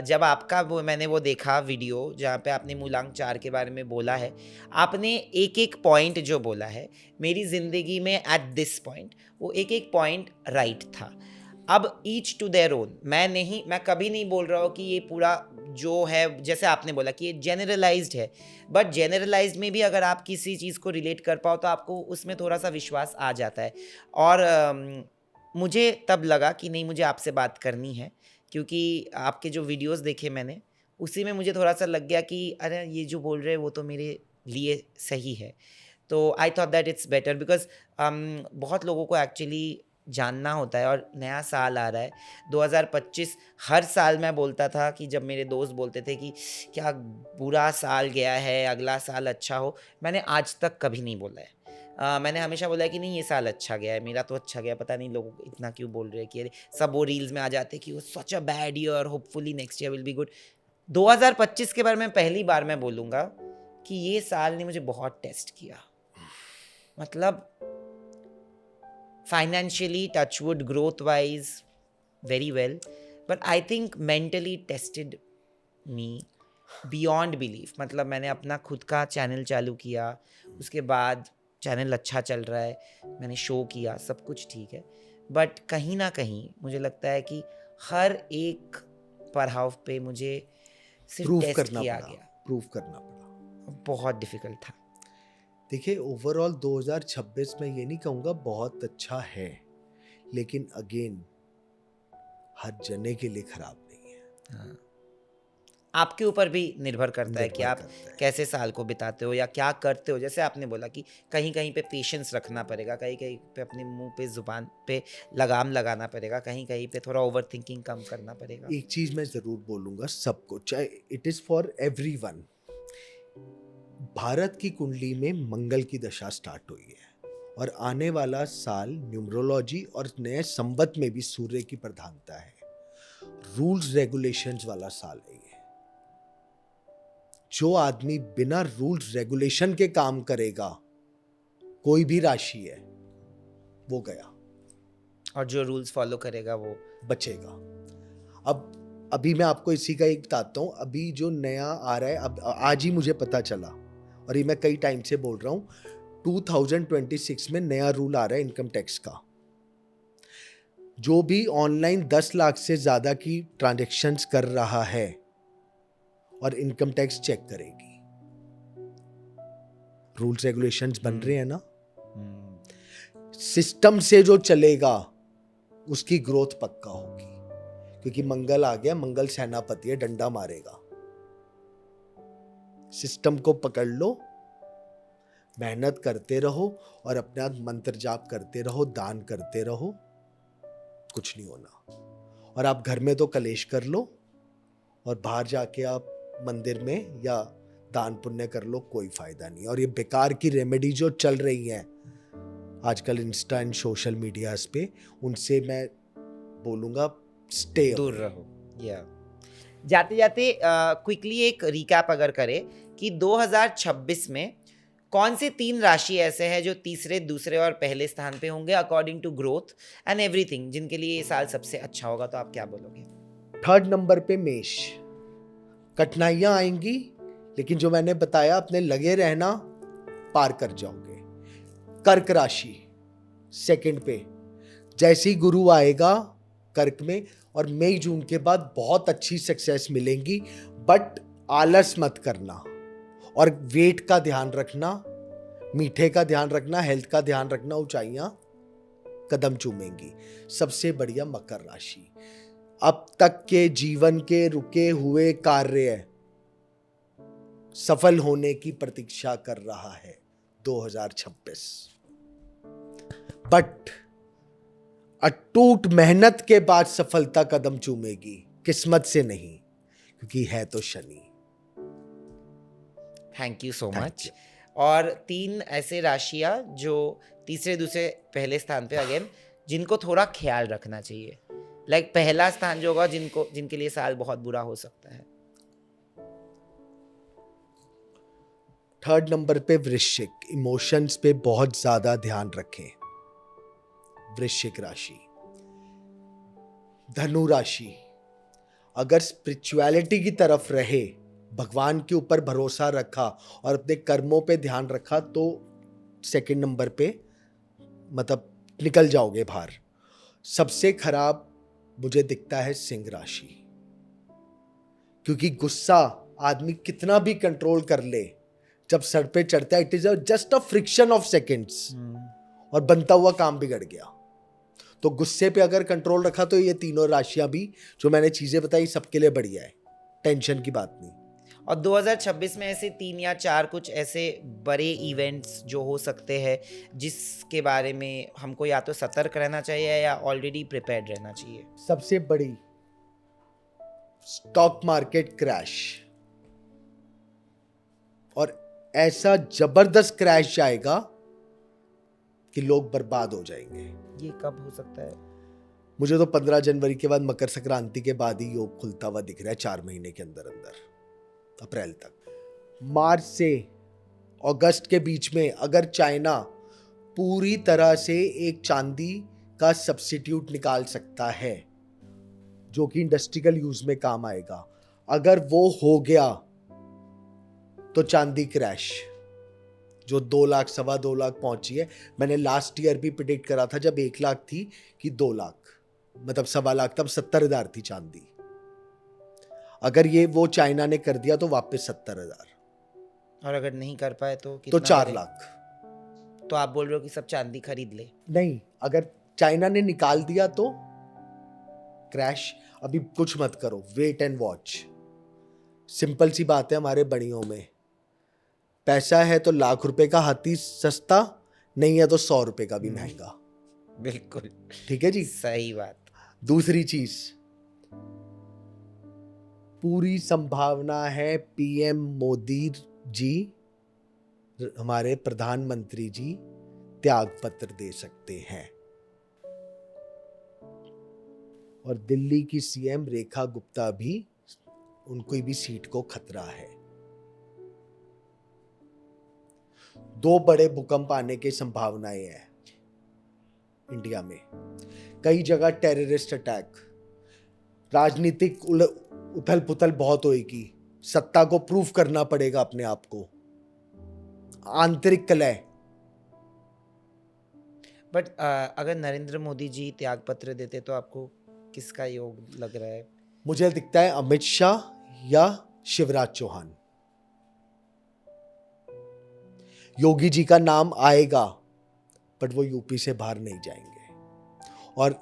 जब आपका मैंने वो देखा वीडियो जहाँ पे आपने मूलांक 4 के बारे में बोला है, आपने एक एक पॉइंट जो बोला है मेरी ज़िंदगी में एट दिस पॉइंट, वो एक एक पॉइंट राइट था। अब ईच टू देयर ओन, मैं कभी नहीं बोल रहा हूँ कि ये पूरा जो है, जैसे आपने बोला कि ये जेनरलाइज्ड है, बट जेनरलाइज्ड में भी अगर आप किसी चीज़ को रिलेट कर पाओ तो आपको उसमें थोड़ा सा विश्वास आ जाता है। और मुझे तब लगा कि नहीं, मुझे आपसे बात करनी है, क्योंकि आपके जो वीडियोस देखे मैंने, उसी में मुझे थोड़ा सा लग गया कि अरे ये जो बोल रहे हैं वो तो मेरे लिए सही है। तो I thought that it's better, because बहुत लोगों को एक्चुअली जानना होता है। और नया साल आ रहा है 2025। हर साल मैं बोलता था कि जब मेरे दोस्त बोलते थे कि क्या बुरा साल गया है, अगला साल अच्छा हो, मैंने आज तक कभी नहीं बोला है। मैंने हमेशा बोला है कि नहीं ये साल अच्छा गया है, मेरा तो अच्छा गया। पता नहीं लोग इतना क्यों बोल रहे हैं कि अरे, सब वो रील्स में आ जाते हैं कि वो such a bad year, hopefully next year will be good. 2025 के बारे में पहली बार मैं बोलूँगा कि ये साल ने मुझे बहुत टेस्ट किया। मतलब financially, touchwood, growth wise very well, but I think mentally tested me beyond belief. मतलब मैंने अपना खुद का चैनल चालू किया, उसके बाद चैनल अच्छा चल रहा है, मैंने शो किया, सब कुछ ठीक है, बट कहीं ना कहीं मुझे लगता है कि हर एक पड़ाव पे मुझे सिर्फ प्रूफ टेस्ट करना किया पड़ा, गया। प्रूफ करना पड़ा। बहुत डिफिकल्ट था। देखिए ओवरऑल 2026 में ये नहीं कहूँगा बहुत अच्छा है, लेकिन अगेन हर जने के लिए खराब नहीं है। हाँ। आपके ऊपर भी निर्भर करता है कि निर्भर आप करता है। कैसे साल को बिताते हो या क्या करते हो। जैसे आपने बोला कि कहीं कहीं पे पेशेंस रखना पड़ेगा, कहीं कहीं पे अपने मुंह पे जुबान पे लगाम लगाना पड़ेगा, कहीं कहीं पे थोड़ा ओवर थिंकिंग कम करना पड़ेगा। एक चीज मैं जरूर बोलूंगा सबको, चाहे it is for everyone, Bharat की कुंडली में मंगल की दशा स्टार्ट हुई है और आने वाला साल न्यूमरोलॉजी और नए संवत में भी सूर्य की प्रधानता है। रूल्स रेगुलेशंस वाला साल है ये। जो आदमी बिना रूल्स रेगुलेशन के काम करेगा, कोई भी राशि है, वो गया, और जो रूल्स फॉलो करेगा वो बचेगा। अब अभी मैं आपको इसी का एक बताता हूं। अभी जो नया आ रहा है, अब आज ही मुझे पता चला, और ये मैं कई टाइम से बोल रहा हूं, 2026 में नया रूल आ रहा है इनकम टैक्स का। जो भी ऑनलाइन 10 लाख से ज्यादा की ट्रांजैक्शंस कर रहा है और इनकम टैक्स चेक करेगी। रूल्स रेगुलेशंस बन रहे हैं ना, सिस्टम से जो चलेगा उसकी ग्रोथ पक्का होगी, क्योंकि मंगल आ गया, मंगल सेनापति है, डंडा मारेगा। सिस्टम को पकड़ लो, मेहनत करते रहो और अपना मंत्र जाप करते रहो, दान करते रहो, कुछ नहीं होना। और आप घर में तो कलेश कर लो और बाहर जाके आप मंदिर में या दान पुण्य कर लो, कोई फायदा नहीं। और ये बेकार की रेमेडी जो चल रही है आजकल इंस्टा एंड सोशल मीडियाज पे, उनसे मैं बोलूंगा स्टे दूर रहो। या जाते जाते क्विकली एक रिकैप अगर करें कि 2026 में कौन से 3 राशि ऐसे हैं जो तीसरे, दूसरे और पहले स्थान पे होंगे according to growth and everything, जिनके लिए ये साल सबसे अच्छा होगा, तो आप क्या बोलोगे? 3rd नंबर पे मेष। कठिनाइयां आएंगी, लेकिन जो मैंने बताया अपने लगे रहना, पार कर जाओगे। कर्क राशि 2nd पे, जैसे ही गुरु आएगा कर्क में, और मई जून के बाद बहुत अच्छी सक्सेस मिलेंगी, बट आलस मत करना और वेट का ध्यान रखना, मीठे का ध्यान रखना, हेल्थ का ध्यान रखना, ऊंचाइयां कदम चूमेंगी। सबसे बढ़िया मकर राशि, अब तक के जीवन के रुके हुए कार्य सफल होने की प्रतीक्षा कर रहा है 2026, बट अटूट मेहनत के बाद सफलता कदम चूमेगी, किस्मत से नहीं, क्योंकि है तो Shani. Thank you so Thank much. you. और 3 ऐसे राशियां जो तीसरे, दूसरे, पहले स्थान पे अगेन, जिनको थोड़ा ख्याल रखना चाहिए। लाइक पहला स्थान जो होगा, जिनके लिए साल बहुत बुरा हो सकता है। 3rd नंबर पे वृश्चिक, इमोशंस पे बहुत ज्यादा ध्यान रखें। वृश्चिक राशि। धनु राशि, अगर स्पिरिचुअलिटी की तरफ रहे, भगवान के ऊपर भरोसा रखा और अपने कर्मों पे ध्यान रखा, तो 2nd नंबर पे मतलब निकल जाओगे बाहर। सबसे खराब मुझे दिखता है सिंह राशि, क्योंकि गुस्सा आदमी कितना भी कंट्रोल कर ले, जब सर पे चढ़ता है, it is just a friction of seconds, और बनता हुआ काम बिगड़ गया। तो गुस्से पे अगर कंट्रोल रखा तो ये तीनों राशियां भी जो मैंने चीजें बताई सबके लिए बढ़िया है, टेंशन की बात नहीं। और 2026 में ऐसे 3 या 4 कुछ ऐसे बड़े इवेंट्स जो हो सकते हैं, जिसके बारे में हमको या तो सतर्क रहना चाहिए या ऑलरेडी प्रिपेयर्ड रहना चाहिए। सबसे बड़ी, स्टॉक मार्केट क्रैश, और ऐसा जबरदस्त क्रैश जाएगा कि लोग बर्बाद हो जाएंगे। ये कब हो सकता है? मुझे तो 15 जनवरी के बाद, मकर संक्रांति के बाद ही योग खुलता हुआ दिख रहा है, 4 महीने के अंदर अंदर, अप्रैल तक। मार्च से अगस्त के बीच में अगर चाइना पूरी तरह से एक चांदी का सब्स्टिट्यूट निकाल सकता है जो कि इंडस्ट्रियल यूज में काम आएगा, अगर वो हो गया तो चांदी क्रैश, जो 2 लाख, 2.25 लाख पहुंची है। मैंने लास्ट ईयर भी प्रिडिक्ट करा था जब 1 लाख थी कि 2 लाख, मतलब 2.25 लाख, तब 70,000 थी चांदी। अगर ये वो चाइना ने कर दिया तो वापस 70,000। और अगर नहीं कर पाए तो तो कितना 4 करें? लाख। तो आप बोल रहे हो कि सब चांदी खरीद ले? नहीं, अगर चाइना ने निकाल दिया तो क्रैश। अभी कुछ मत करो, वेट एंड वॉच। सिंपल सी बात है हमारे बड़ियों में, पैसा है तो ₹1,00,000 का हाथी सस्ता, नहीं है तो ₹100 का भी महंगा। बिल्कुल ठीक है जी। सही बात। दूसरी चीज, पूरी संभावना है पीएम मोदी जी, हमारे प्रधानमंत्री जी त्याग पत्र दे सकते हैं। और दिल्ली की सीएम रेखा गुप्ता भी, उनको भी सीट को खतरा है। 2 बड़े भूकंप आने की संभावनाएं हैं इंडिया में। कई जगह टेररिस्ट अटैक, राजनीतिक उथल पुथल बहुत होएगी, सत्ता को प्रूफ करना पड़ेगा अपने आप को, आंतरिक कलह। बट अगर नरेंद्र मोदी जी त्याग पत्र देते तो आपको किसका योग लग रहा है? मुझे दिखता है अमित शाह या शिवराज चौहान। योगी जी का नाम आएगा बट वो यूपी से बाहर नहीं जाएंगे। और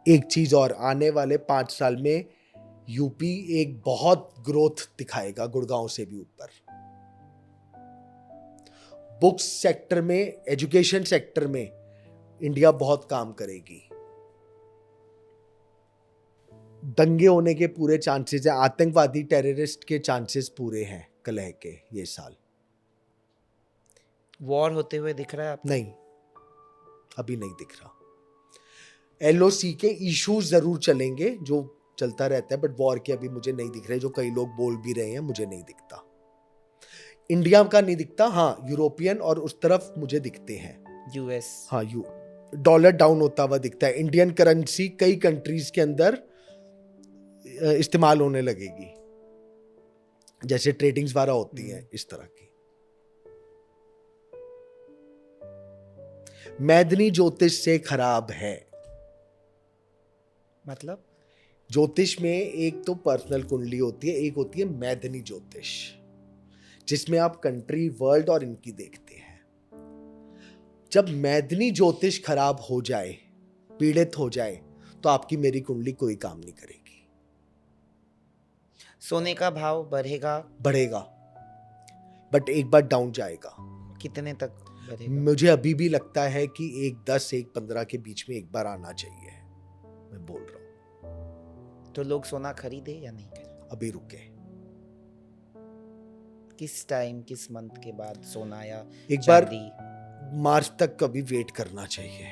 एक चीज और, आने वाले 5 साल में यूपी एक बहुत ग्रोथ दिखाएगा, गुड़गांव से भी ऊपर। बुक्स सेक्टर में, एजुकेशन सेक्टर में इंडिया बहुत काम करेगी। दंगे होने के पूरे चांसेस हैं, आतंकवादी टेररिस्ट के चांसेस पूरे हैं कलह के ये साल। वॉर होते हुए दिख रहा है आपको? नहीं, अभी नहीं दिख रहा। एलओसी के इश्यूज जरूर चलेंगे जो चलता रहता है, बट वॉर के अभी मुझे नहीं दिख रहे, जो कई लोग बोल भी रहे हैं मुझे नहीं दिखता। इंडिया का नहीं दिखता, हाँ यूरोपियन और उस तरफ मुझे दिखते हैं। यूएस? हाँ, डॉलर डाउन होता हुआ दिखता है। इंडियन करेंसी कई कंट्रीज के अंदर इस्तेमाल होने लगेगी, जैसे ट्रेडिंग्स वगैरह होती हैं इस तरह की। मैदनी ज्योतिष से खराब है। मतलब ज्योतिष में एक तो पर्सनल कुंडली होती है, एक होती है मैदनी ज्योतिष, जिसमें आप कंट्री, वर्ल्ड और इनकी देखते हैं। जब मैदनी ज्योतिष खराब हो जाए, पीड़ित हो जाए, तो आपकी मेरी कुंडली कोई काम नहीं करेगी। सोने का भाव बढ़ेगा? बढ़ेगा, बट एक बार डाउन जाएगा। कितने तक बढ़ेगा? मुझे अभी भी लगता है कि 1.10 1.15 के बीच में एक बार आना चाहिए, मैं बोल रहा हूं। तो लोग सोना खरीदे या नहीं खरीदे? अभी रुके, किस टाइम, किस मंथ के बाद सोना या एक बार चांदी? मार्च तक कभी वेट करना चाहिए।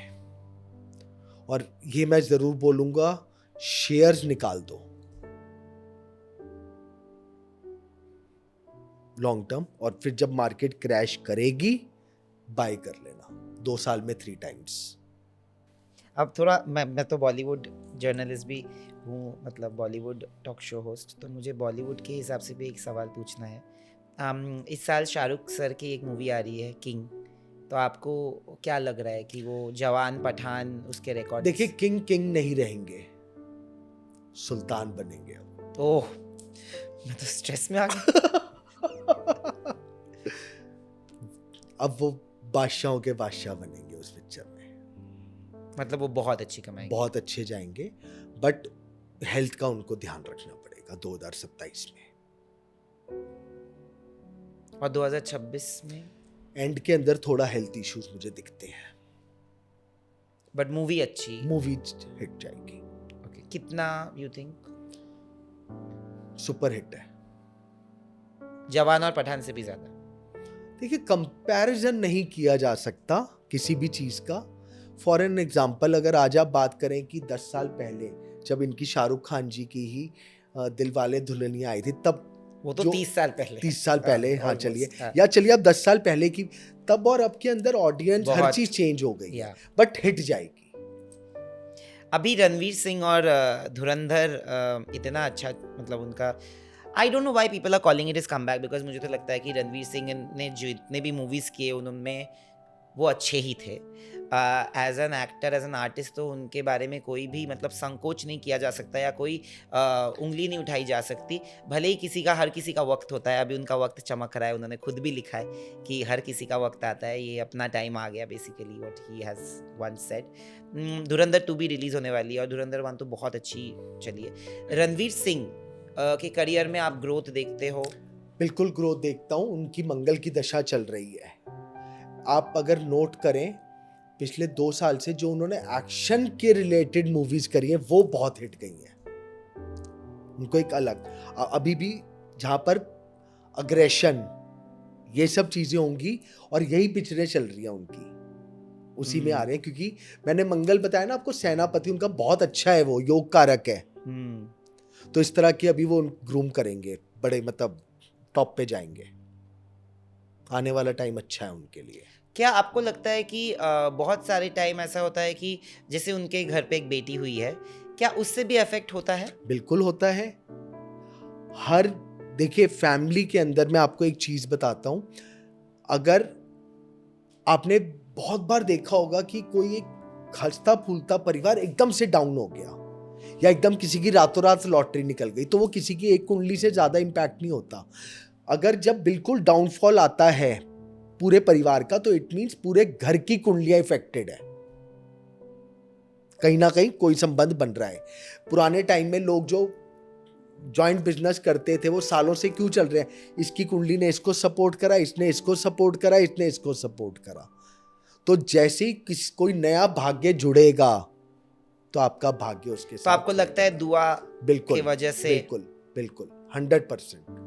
और ये मैं जरूर बोलूंगा, शेयर्स निकाल दो लॉन्ग टर्म, और फिर जब मार्केट क्रैश करेगी बाय कर लेना, 2 साल में 3 टाइम्स। अब थोड़ा मैं तो बॉलीवुड जर्नलिस्ट भी हूँ, मतलब बॉलीवुड टॉक शो होस्ट, तो मुझे बॉलीवुड के हिसाब से भी एक सवाल पूछना है। इस साल शाहरुख सर की एक मूवी आ रही है किंग, तो आपको क्या लग रहा है कि वो जवान, पठान, उसके रिकॉर्ड? देखिए, किंग नहीं रहेंगे, सुल्तान बनेंगे अब। ओह, मैं तो स्ट्रेस में आ गया। अब वो बादशाहों के बादशाह बनेंगे उस पिक्चर में। मतलब वो बहुत अच्छी कमाएंगे? बहुत अच्छे जाएंगे, बट हेल्थ का उनको ध्यान रखना पड़ेगा 2027 में। और 2026 में? एंड के अंदर थोड़ा हेल्थ इश्यूज मुझे दिखते हैं, बट मूवी अच्छी? मूवी हिट जाएगी। ओके, कितना यू थिंक? सुपर हिट है। जवान और पठान से भी ज्यादा? देखिए, कंपैरिजन नहीं किया जा सकता किसी भी चीज का। फॉर एन एग्जाम्पल, अगर आज आप बात करें कि 10 साल पहले जब इनकी शाहरुख खान जी की ही दिलवाले दुल्हनिया आई थी, तब वो तो 30 साल पहले। 30 साल पहले, हाँ almost, चलिए, हाँ। या चलिए आप 10 साल पहले की, तब और अब के अंदर ऑडियंस, हर बहुत, चीज चेंज हो गई है, या। बट हिट जाएगी। अभी रणवीर सिंह और धुरंधर इतना अच्छा, मतलब उनका, I don't know why people are calling it is comeback, because मुझे तो लगता है कि रणवीर सिंह ने जितने भी मूवीज़ किए उनमें वो अच्छे ही थे। As an actor, as an artist, तो उनके बारे में कोई भी मतलब संकोच नहीं किया जा सकता या कोई उंगली नहीं उठाई जा सकती। भले ही हर किसी का वक्त होता है, अभी उनका वक्त चमक रहा है, उन्होंने खुद भी लिखा है कि हर किसी का वक्त आता है, ये अपना टाइम आ गया basically, what he has once said. Dhurandhar 2 भी रिलीज़ होने वाली है और धुरंधर 1 तो बहुत अच्छी चली है। रणवीर सिंह के करियर में आप ग्रोथ देखते हो? बिल्कुल ग्रोथ देखता हूँ, उनकी मंगल की दशा चल रही है। आप अगर नोट करें, पिछले 2 साल से जो उन्होंने एक्शन के रिलेटेड मूवीज करी हैं वो बहुत हिट गई हैं। उनको एक अलग अभी भी जहाँ पर अग्रेशन ये सब चीजें होंगी और यही पिक्चरें चल रही हैं उनकी, उसी में आ रहे हैं। क्योंकि मैंने मंगल बताया ना आपको, सेनापति उनका बहुत अच्छा है, वो योग कारक है। तो इस तरह की अभी वो ग्रूम करेंगे, बड़े मतलब टॉप पे जाएंगे। आने वाला टाइम अच्छा है उनके लिए। क्या आपको लगता है कि बहुत सारे टाइम ऐसा होता है कि जैसे उनके घर पे एक बेटी हुई है, क्या उससे भी अफेक्ट होता है? बिल्कुल होता है। देखिए फैमिली के अंदर मैं आपको एक चीज बताता हूं, अगर आपने बहुत बार देखा होगा कि कोई एक हंसता फूलता परिवार एकदम से डाउन हो गया या एकदम किसी की रातों रात लॉटरी निकल गई, तो वो किसी की एक कुंडली से ज्यादा इंपैक्ट नहीं होता। अगर जब बिल्कुल डाउनफॉल आता है पूरे परिवार का, तो इट मींस पूरे घर की कुंडलियां इफेक्टेड है, कहीं ना कहीं कोई संबंध बन रहा है। पुराने टाइम में लोग जो जॉइंट बिजनेस करते थे वो सालों से क्यों चल रहे हैं? इसकी कुंडली ने इसको सपोर्ट करा, इसने इसको सपोर्ट करा, इसने इसको सपोर्ट करा। तो जैसे ही कोई नया भाग्य जुड़ेगा तो आपका भाग्य उसके साथ। तो आपको लगता है दुआ बिल्कुल की वजह से? बिल्कुल बिल्कुल 100%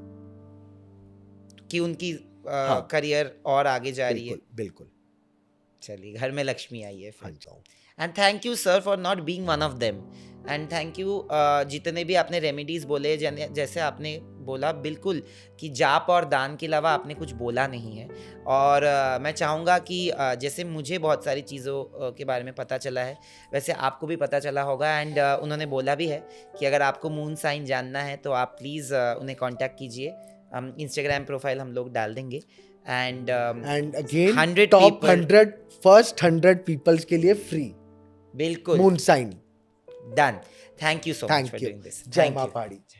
कि उनकी हाँ, करियर और आगे जा रही है। बिल्कुल। चलिए, घर में लक्ष्मी आई है हाँ फिर। जाओ। And thank you sir for not being one of them. And thank you जितने भी आपने रेमेडीज़ बोले, जैसे आपने बोला बिल्कुल कि जाप और दान के अलावा आपने कुछ बोला नहीं है। और मैं चाहूँगा कि जैसे मुझे बहुत सारी चीज़ों के बारे में पता चला है, वैसे आपको भी पता चला होगा। एंड उन्होंने बोला भी है कि अगर आपको मून साइन जानना है तो आप प्लीज़ उन्हें कांटेक्ट कीजिए। इंस्टाग्राम प्रोफाइल हम लोग डाल देंगे। And again 100 top people, 100 first 100 peoples के लिए फ्री बिल्कुल moon sign. Done. Thank you so much thank for you. Doing this. जय मां पहाड़ी।